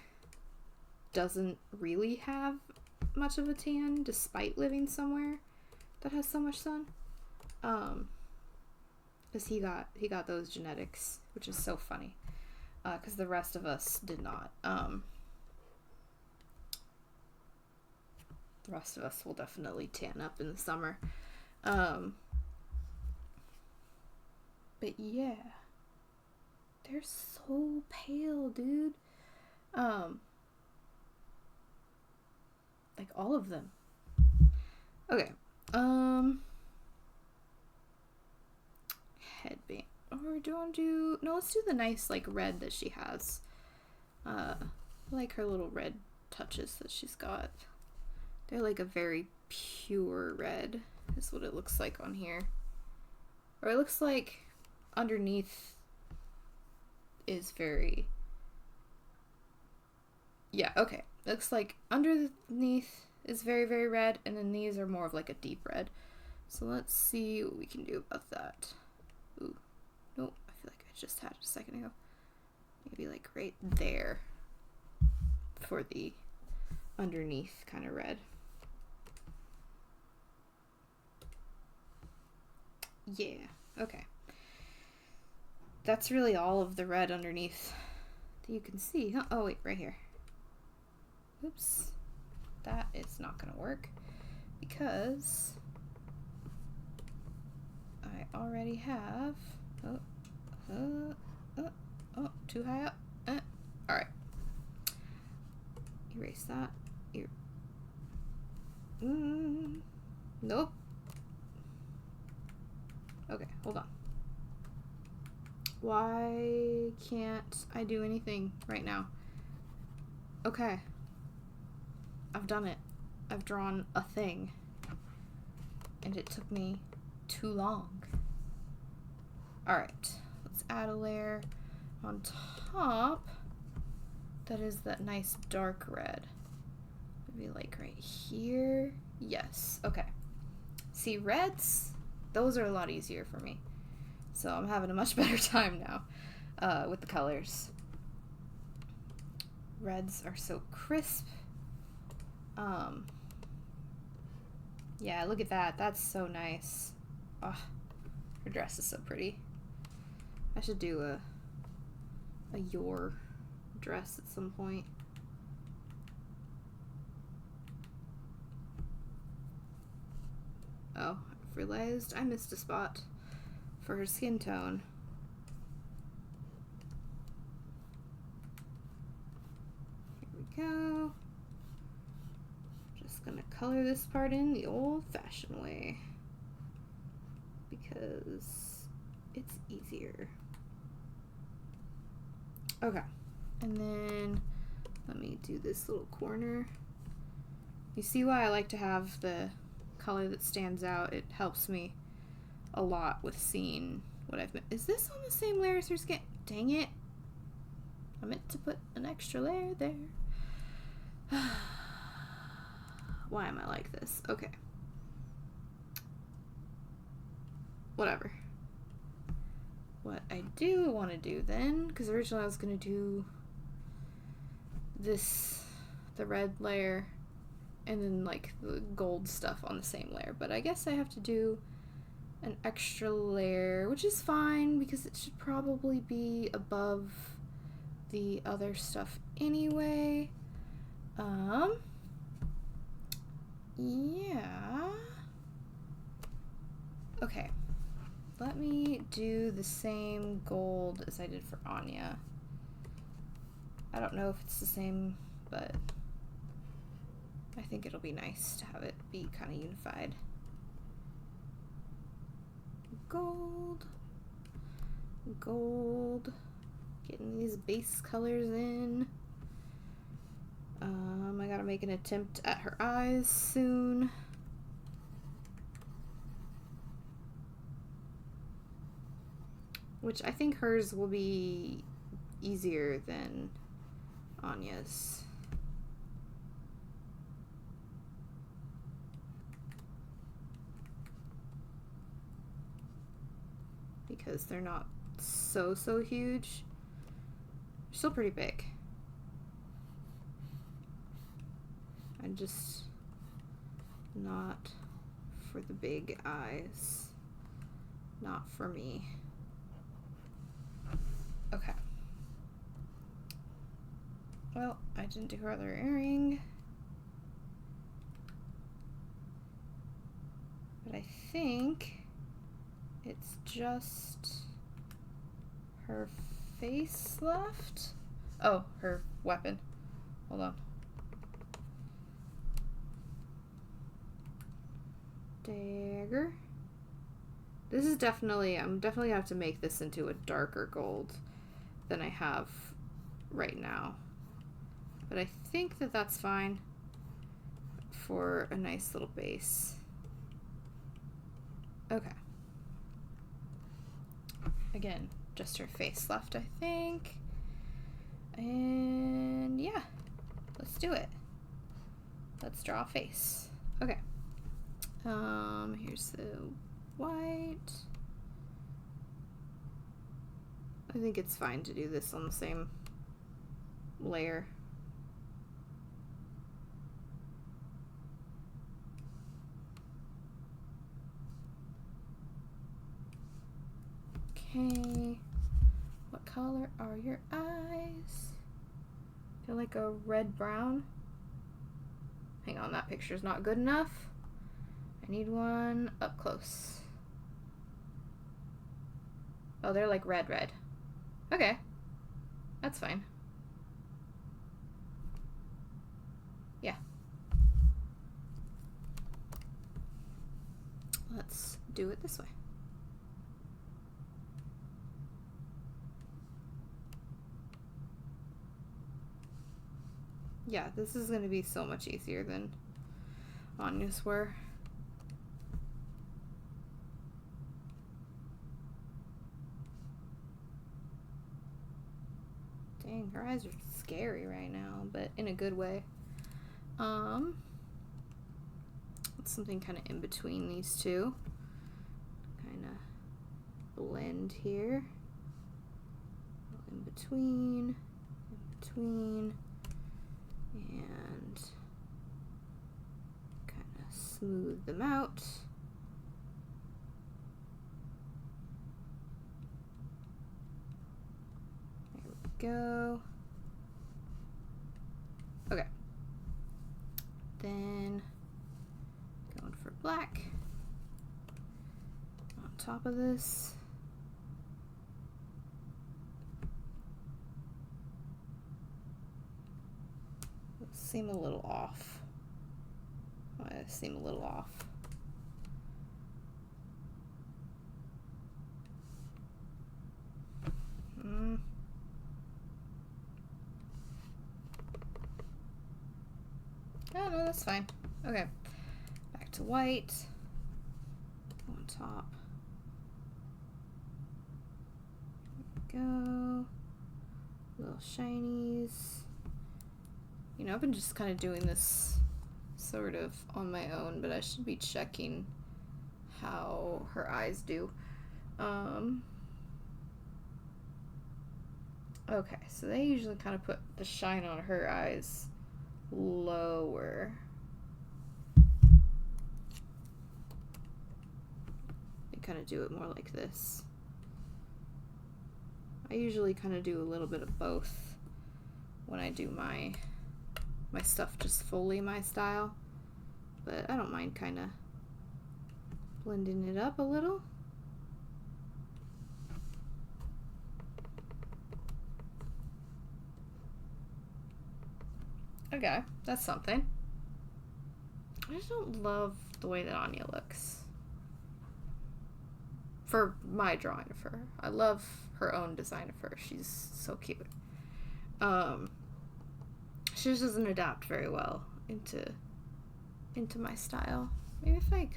doesn't really have much of a tan despite living somewhere that has so much sun. Because he got those genetics, which is so funny. Because the rest of us did not. The rest of us will definitely tan up in the summer. But yeah. They're so pale, dude. Like all of them. Okay. Headband. Or do you want to do... No, let's do the nice, like, red that she has. I like her little red touches that she's got. They're like a very pure red, is what it looks like on here. Or it looks like underneath is very... Yeah, okay. Looks like underneath is very, very red, and then these are more of like a deep red. So let's see what we can do about that. Ooh. Nope, I feel like I just had it a second ago. Maybe like right there for the underneath kind of red. Yeah, okay. That's really all of the red underneath that you can see. Huh? Oh, wait, right here. Oops. That is not going to work because I already have... Oh, too high up. Alright. Erase that. Nope. Okay, hold on. Why can't I do anything right now? Okay. I've done it. I've drawn a thing. And it took me too long. Alright. Let's add a layer on top. that is that nice dark red. Maybe like right here. Yes, okay. See, reds, those are a lot easier for me. So I'm having a much better time now with the colors. Reds are so crisp. Yeah, look at that. That's so nice. Oh, her dress is so pretty. I should do a your dress at some point. Oh, I've realized I missed a spot for her skin tone. Here we go. Just gonna color this part in the old-fashioned way because it's easier. Okay, and then let me do this little corner. You see why I like to have the color that stands out? It helps me a lot with seeing what I've been. Is this on the same layer as her skin? Dang it. I meant to put an extra layer there. Why am I like this? Okay. Whatever. What I do want to do then, because originally I was going to do this, the red layer, and then like the gold stuff on the same layer, but I guess I have to do an extra layer, which is fine because it should probably be above the other stuff anyway. Yeah. Okay. Let me do the same gold as I did for Anya. I don't know if it's the same, but I think it'll be nice to have it be kind of unified. Gold. Gold. Getting these base colors in. I gotta make an attempt at her eyes soon. Which I think hers will be easier than Anya's. Because they're not so huge. They're still pretty big. I'm just not for the big eyes. Not for me. Okay. Well, I didn't do her other earring. But I think it's just her face left. Oh, her weapon. Hold on. Dagger. This is definitely, I'm definitely gonna have to make this into a darker gold than I have right now. But I think that that's fine for a nice little base. Okay. Again, just her face left, I think. And yeah, let's do it. Let's draw a face. Okay. Here's the white. I think it's fine to do this on the same layer. Okay. What color are your eyes? I feel like a red brown. Hang on, that picture's not good enough. I need one up close. Oh, they're like red. Okay. That's fine. Yeah. Let's do it this way. Yeah, this is going to be so much easier than Anya's were. Dang, her eyes are scary right now, but in a good way. Something kind of in between these two. Kind of blend here. In between, and kind of smooth them out. There we go. Okay. Then going for black on top of this. Seem a little off. I seem a little off. Oh no, that's fine. Okay, back to white on top. There we go. Little shinies. You know, I've been just kind of doing this sort of on my own, but I should be checking how her eyes do. Okay, so they usually kind of put the shine on her eyes lower. They kind of do it more like this. I usually kind of do a little bit of both when I do my stuff just fully my style, but I don't mind kind of blending it up a little. Okay, that's something. I just don't love the way that Anya looks for my drawing of her. I love her own design of her. She's so cute. She just doesn't adapt very well into my style. Maybe if I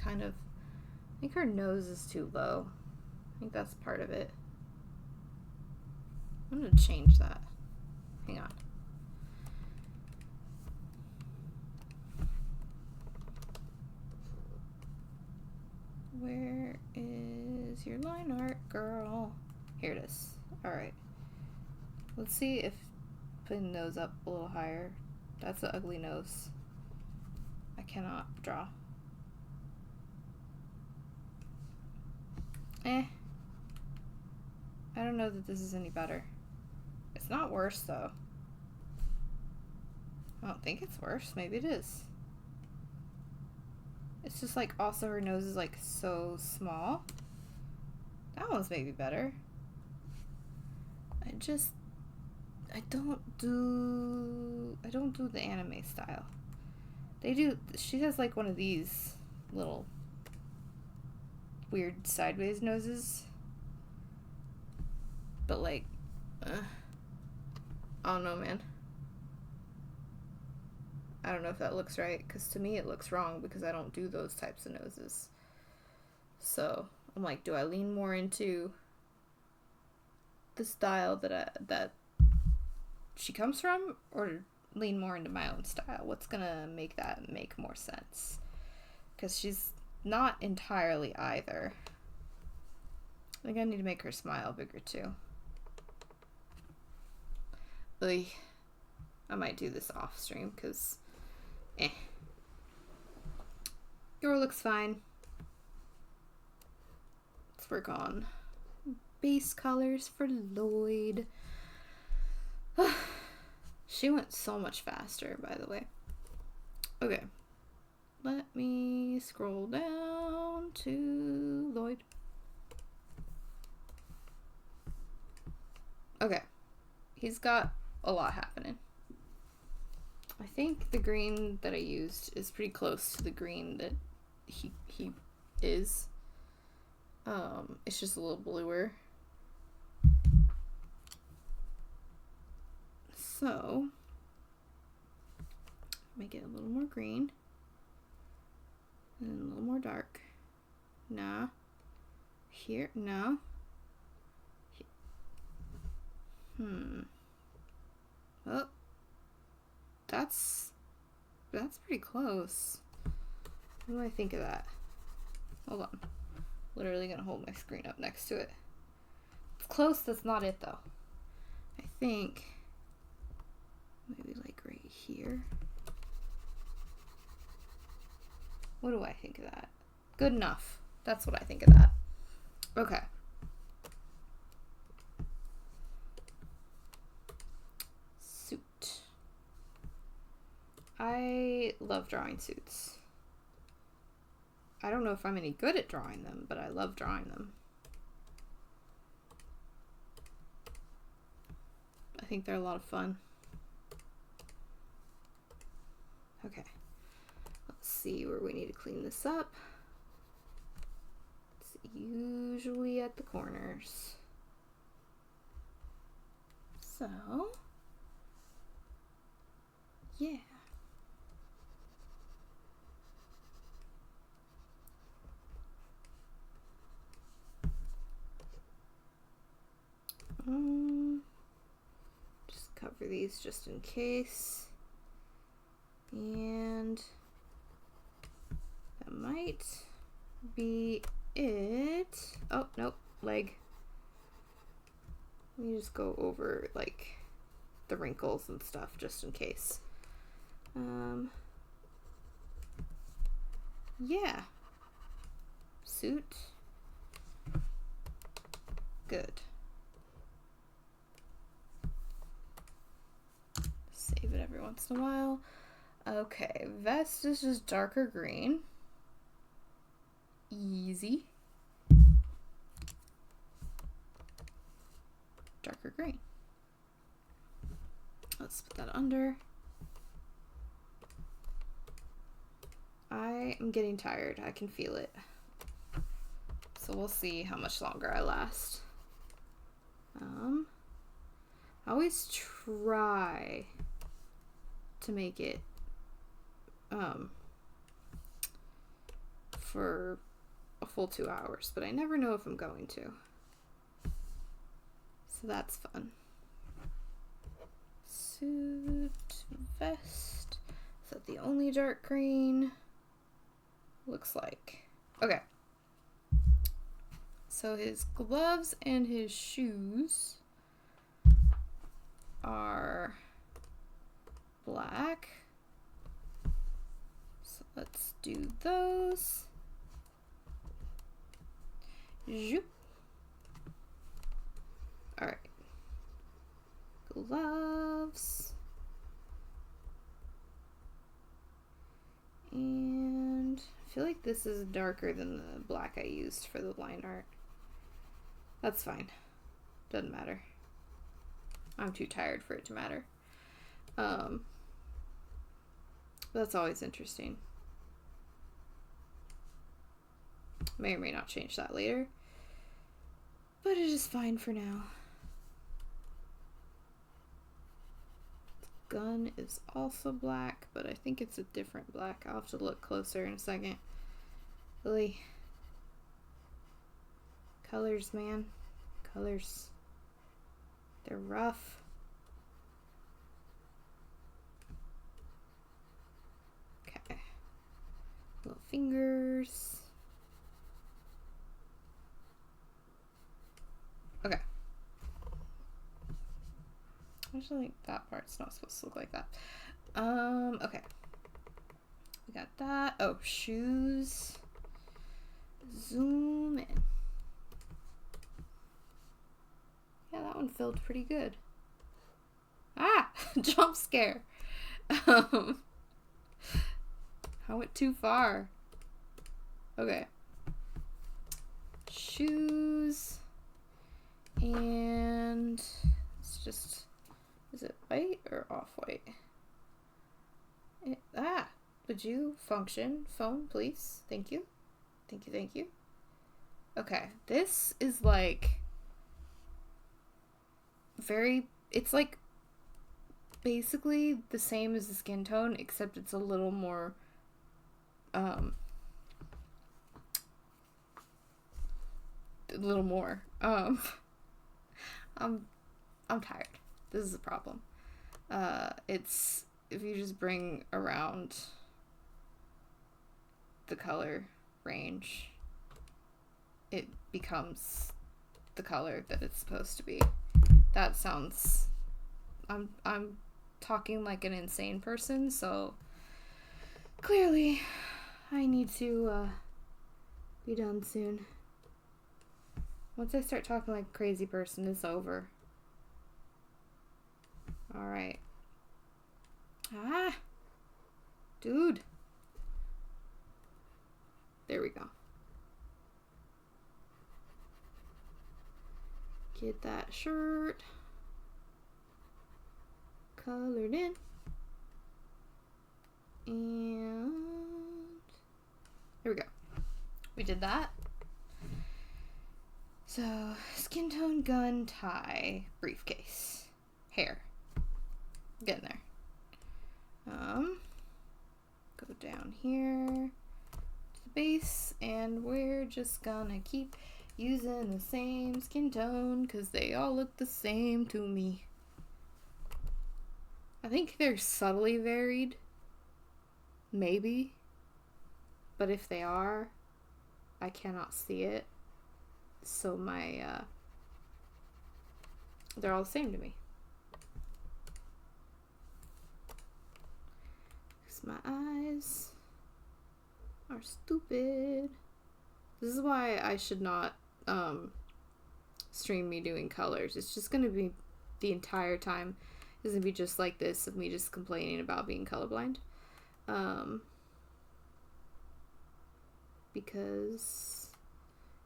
think her nose is too low. I think that's part of it. I'm gonna change that. Hang on. Where is your line art, girl? Here it is. Alright. Let's see if putting the nose up a little higher. That's an ugly nose. I cannot draw. I don't know that this is any better. It's not worse though. I don't think it's worse. Maybe it is. It's just like also her nose is like so small. That one's maybe better. I don't do the anime style. She has like one of these little weird sideways noses. But like, I don't know, man. I don't know if that looks right, because to me it looks wrong because I don't do those types of noses. So I'm like, do I lean more into the style that she comes from, or lean more into my own style? What's gonna make that make more sense? Because she's not entirely either. I think I need to make her smile bigger too. Ugh. I might do this off stream because your looks fine. Let's work on base colors for Lloyd. She went so much faster, by the way. Okay. Let me scroll down to Lloyd. Okay. He's got a lot happening. I think the green that I used is pretty close to the green that he is. It's just a little bluer. So, make it a little more green. And a little more dark. Nah. Here, no. Oh, that's pretty close. What do I think of that? Hold on. Literally gonna hold my screen up next to it. It's close, that's not it though. I think maybe like right here. What do I think of that? Good enough. That's what I think of that. Okay. Suit. I love drawing suits. I don't know if I'm any good at drawing them, but I love drawing them. I think they're a lot of fun. Okay. Let's see where we need to clean this up. It's usually at the corners. So, yeah. Just cover these just in case. And that might be it. Oh, nope, leg. Let me just go over like the wrinkles and stuff just in case. Yeah. Suit. Good. Save it every once in a while. Okay, vest is just darker green. Easy. Darker green. Let's put that under. I am getting tired. I can feel it. So we'll see how much longer I last. I always try to make it for a full 2 hours, but I never know if I'm going to. So that's fun. Suit, vest. Is that the only dark green? Looks like. Okay. So his gloves and his shoes are black. So let's do those. Zoop. All right. Gloves. And I feel like this is darker than the black I used for the blind art. That's fine. Doesn't matter. I'm too tired for it to matter. But that's always interesting. May or may not change that later. But it is fine for now. The gun is also black, but I think it's a different black. I'll have to look closer in a second. Really. Colors, man. Colors. They're rough. Okay. Little fingers. Okay. Actually, like that part's not supposed to look like that. Okay. We got that. Oh, shoes. Zoom in. Yeah, that one filled pretty good. Ah! Jump scare. I went too far. Okay. Shoes. And it's just, is it white or off-white? Would you function? Phone, please. Thank you. Thank you, thank you. Okay, this is like it's like basically the same as the skin tone, except it's a little more I'm tired. This is a problem. It's if you just bring around the color range, it becomes the color that it's supposed to be. That sounds... I'm talking like an insane person, so clearly I need to be done soon. Once I start talking like a crazy person, it's over. Alright. Ah! Dude! There we go. Get that shirt colored in. And there we go. We did that. So, skin tone, gun, tie, briefcase, hair. Getting there. Go down here to the base, and we're just gonna keep using the same skin tone because they all look the same to me. I think they're subtly varied. Maybe. But if they are, I cannot see it. So they're all the same to me. Because my eyes are stupid. This is why I should not stream me doing colors. It's just gonna be the entire time. It's gonna be just like this of me just complaining about being colorblind. Because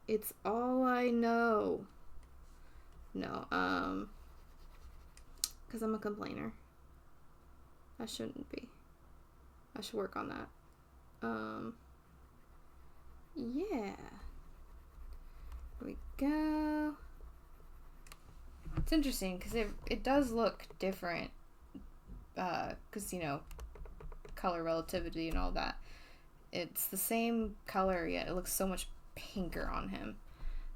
it's all I know. No, because I'm a complainer. I shouldn't be. I should work on that. Yeah. Here we go. It's interesting because it does look different. Because, you know, color relativity and all that. It's the same color, yet it looks so much pinker on him.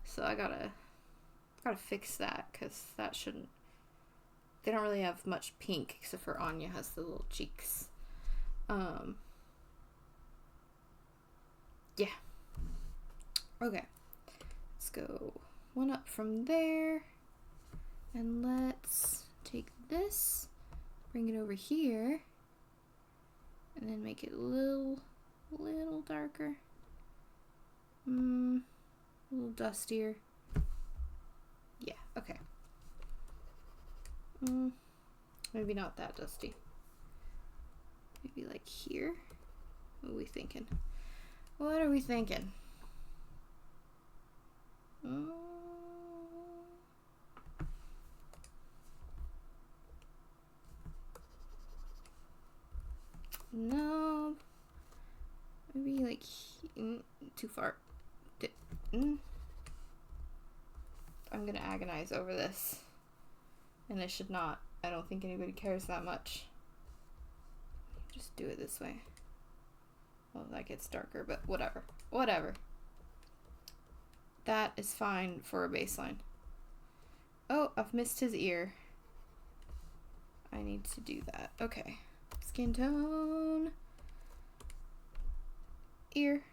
So I gotta fix that, because that shouldn't... They don't really have much pink, except for Anya has the little cheeks. Yeah. Okay. Let's go one up from there. And let's take this, bring it over here, and then make it a little darker. A little dustier. Yeah, okay. Maybe not that dusty. Maybe like here. What are we thinking? What are we thinking? No. Maybe like too far. I'm gonna agonize over this. And I should not. I don't think anybody cares that much. Just do it this way. Well, that gets darker, but whatever. Whatever. That is fine for a baseline. Oh, I've missed his ear. I need to do that. Okay. Skin tone. Ear.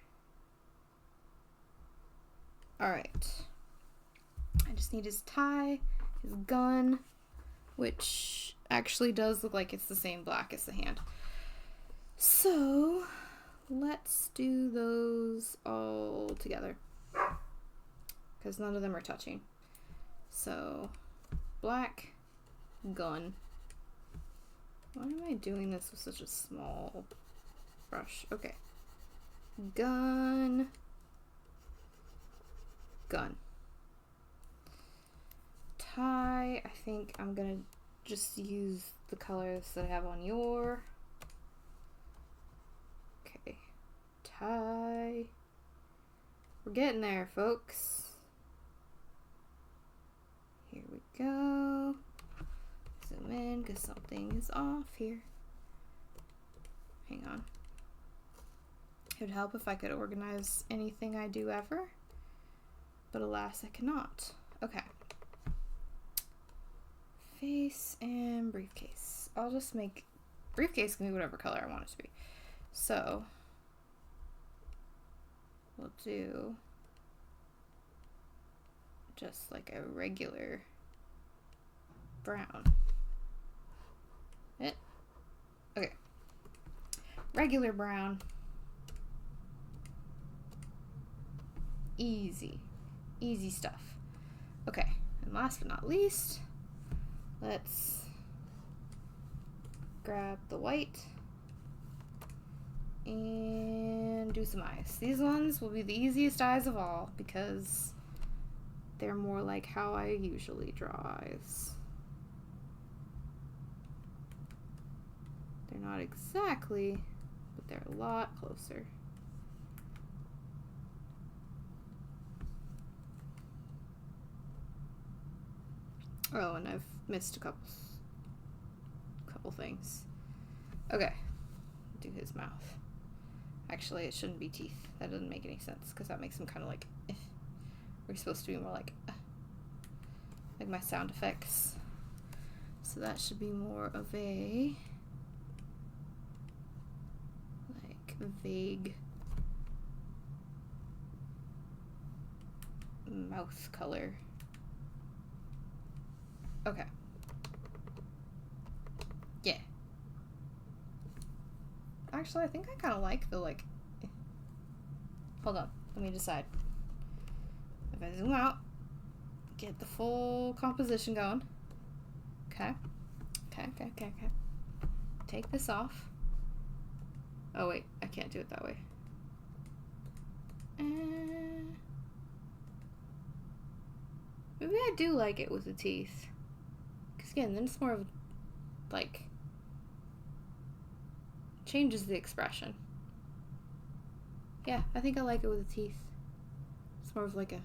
Alright. I just need his tie, his gun, which actually does look like it's the same black as the hand. So, let's do those all together, because none of them are touching. So, black, gun. Why am I doing this with such a small brush? Okay. Gun. Gun. Tie. I think I'm gonna just use the colors that I have on your. Okay. Tie. We're getting there, folks. Here we go. Zoom in because something is off here. Hang on. It would help if I could organize anything I do ever, but alas, I cannot. Okay. Face and briefcase. I'll just make briefcase can be whatever color I want it to be. So we'll do just like a regular brown. Okay. Regular brown. Easy stuff. Okay, and last but not least, let's grab the white and do some eyes. These ones will be the easiest eyes of all because they're more like how I usually draw eyes. They're not exactly, but they're a lot closer. Oh, and I've missed a couple things. Okay, do his mouth. Actually, it shouldn't be teeth. That doesn't make any sense because that makes him kind of like. We're supposed to be more like my sound effects. So that should be more of a like vague mouth color. Okay. Yeah. Actually, I think I kind of like the like. Hold on. Let me decide. If I zoom out, get the full composition going. Okay. Okay. Take this off. Oh wait, I can't do it that way. Maybe I do like it with the teeth. Because again, then it's more of like changes the expression. Yeah, I think I like it with the teeth. It's more of like a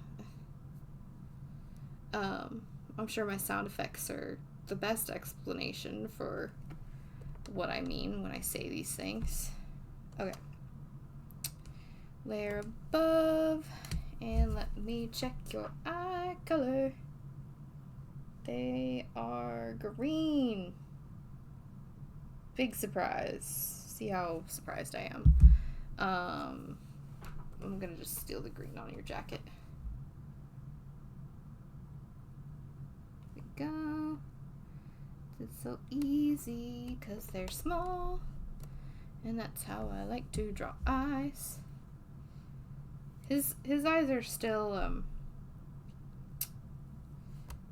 I'm sure my sound effects are the best explanation for what I mean when I say these things. Okay. Layer above, and let me check your eye color. They are green. Big surprise. See how surprised I am. I'm gonna just steal the green on your jacket. There we go. It's so easy because they're small, and that's how I like to draw eyes. His eyes are still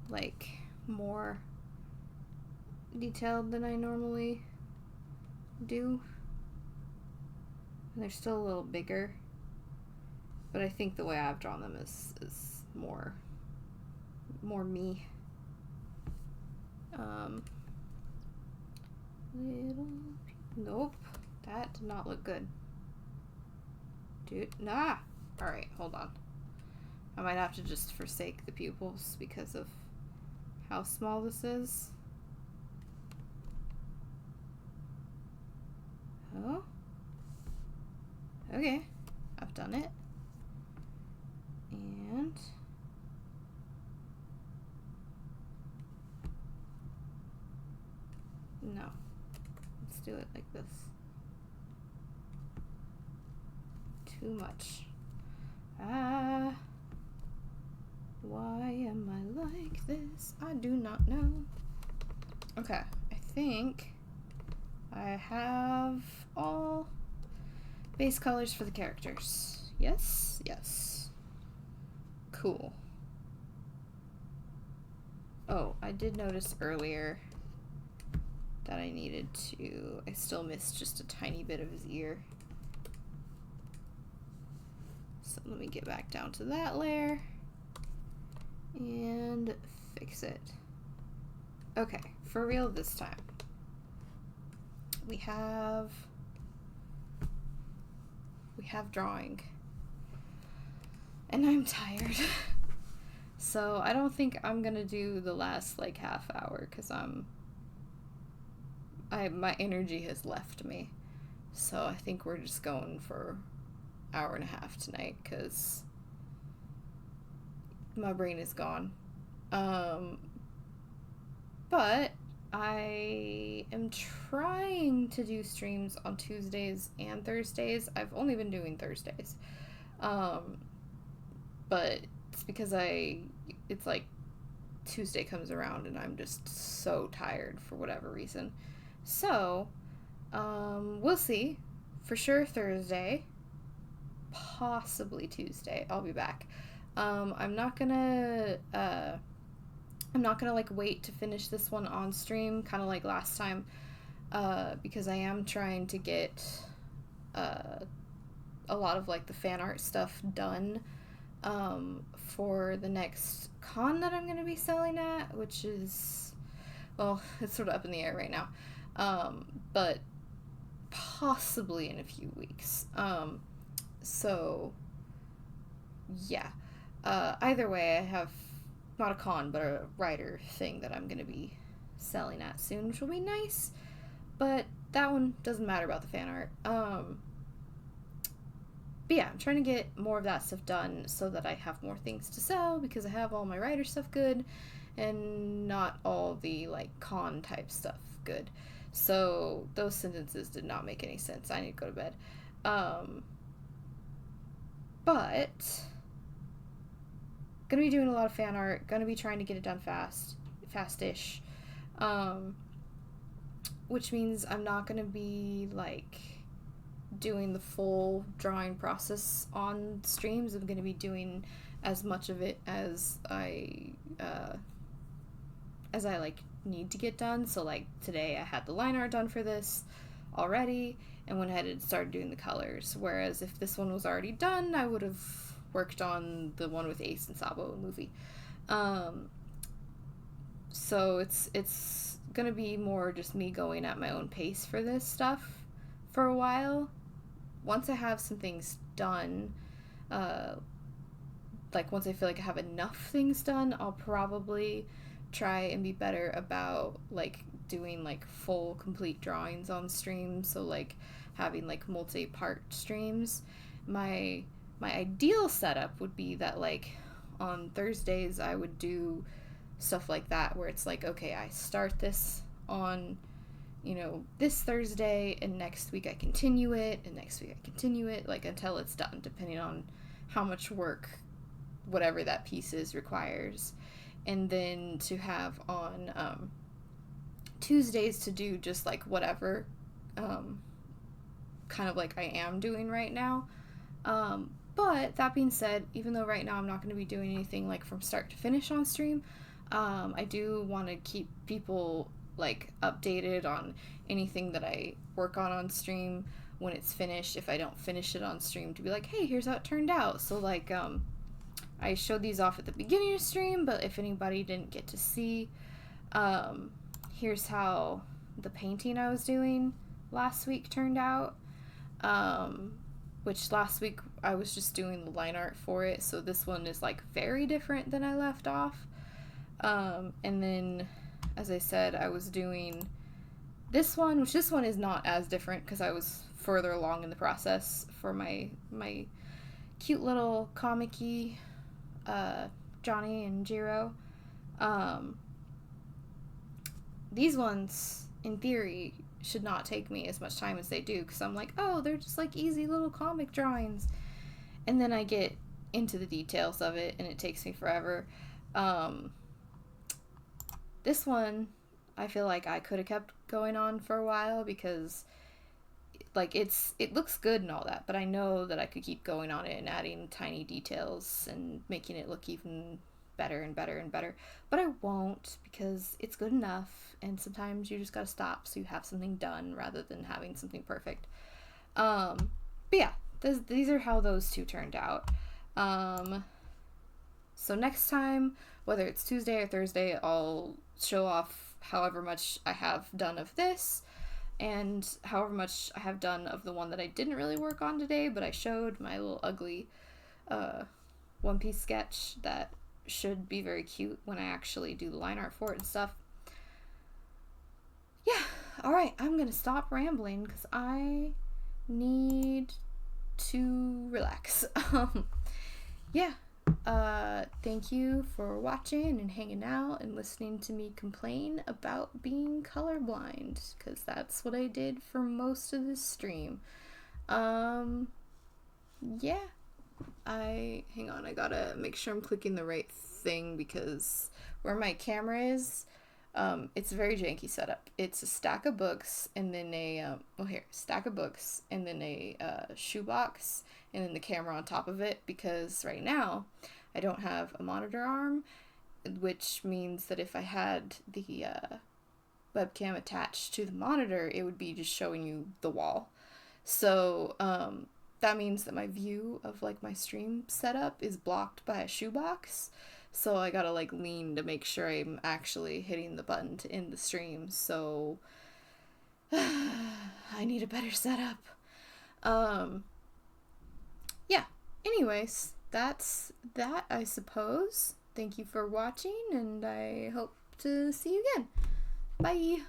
like more detailed than I normally do, and they're still a little bigger, but I think the way I've drawn them is more me. Nope, that did not look good, dude. Nah. All right, hold on. I might have to just forsake the pupils because of how small this is. Oh. Okay, I've done it. And no, let's do it like this. Too much. Why am I like this? I do not know. Okay, I think I have all base colors for the characters. Yes? Yes. Cool. Oh, I did notice earlier that I still missed just a tiny bit of his ear. So let me get back down to that layer and fix it. Okay, for real this time. We have drawing. And I'm tired. So I don't think I'm gonna do the last like half hour because my energy has left me. So I think we're just going for hour and a half tonight because my brain is gone. But I am trying to do streams on Tuesdays and Thursdays. I've only been doing Thursdays. Um, but it's because it's like Tuesday comes around and I'm just so tired for whatever reason. So, we'll see. For sure Thursday, possibly Tuesday. I'll be back. I'm not gonna like wait to finish this one on stream, kind of like last time, because I am trying to get a lot of like the fan art stuff done for the next con that I'm gonna be selling at, which is, well, it's sort of up in the air right now, but possibly in a few weeks. So yeah. Either way, I have not a con, but a writer thing that I'm going to be selling at soon, which will be nice. But that one doesn't matter about the fan art. But yeah, I'm trying to get more of that stuff done so that I have more things to sell, because I have all my writer stuff good and not all the like con type stuff good. So those sentences did not make any sense. I need to go to bed. But gonna be doing a lot of fan art, gonna be trying to get it done fast-ish, which means I'm not gonna be like doing the full drawing process on streams. I'm gonna be doing as much of it as I like need to get done. So like today I had the line art done for this already and went ahead and started doing the colors, whereas if this one was already done, I would have worked on the one with Ace and Sabo movie. So it's gonna be more just me going at my own pace for this stuff for a while. Once I have some things done, like once I feel like I have enough things done, I'll probably try and be better about like doing like full complete drawings on stream. So like having like multi-part streams. My ideal setup would be that like on Thursdays I would do stuff like that, where it's like, okay, I start this on, you know, this Thursday, and next week I continue it, and next week I continue it, like until it's done, depending on how much work whatever that piece is requires. And then to have on Tuesdays to do just like whatever, kind of like I am doing right now. But that being said, even though right now I'm not going to be doing anything like from start to finish on stream, I do want to keep people like updated on anything that I work on stream when it's finished. If I don't finish it on stream, to be like, hey, here's how it turned out. So like I showed these off at the beginning of stream, but if anybody didn't get to see, here's how the painting I was doing last week turned out. Which last week I was just doing the line art for it, so this one is like very different than I left off. And then, as I said, I was doing this one, which this one is not as different because I was further along in the process for my cute little comic-y Johnny and Jiro. These ones, in theory, should not take me as much time as they do, because I'm like, oh, they're just like easy little comic drawings, and then I get into the details of it and it takes me forever. This one I feel like I could have kept going on for a while, because like it looks good and all that, but I know that I could keep going on it and adding tiny details and making it look even better and better and better, but I won't, because it's good enough, and sometimes you just gotta stop so you have something done rather than having something perfect. But yeah, these are how those two turned out. So next time, whether it's Tuesday or Thursday, I'll show off however much I have done of this, and however much I have done of the one that I didn't really work on today, but I showed my little ugly One Piece sketch that should be very cute when I actually do the line art for it and stuff. Yeah, alright, I'm gonna stop rambling because I need to relax. Yeah, Thank you for watching and hanging out and listening to me complain about being colorblind, because that's what I did for most of this stream. Yeah. Hang on, I gotta make sure I'm clicking the right thing, because where my camera is, it's a very janky setup. It's a stack of books and then stack of books and then a shoebox and then the camera on top of it, because right now I don't have a monitor arm, which means that if I had the webcam attached to the monitor, it would be just showing you the wall. So, that means that my view of like my stream setup is blocked by a shoebox. So I gotta like lean to make sure I'm actually hitting the button to end the stream. So I need a better setup. Yeah. Anyways, that's that, I suppose. Thank you for watching, and I hope to see you again. Bye.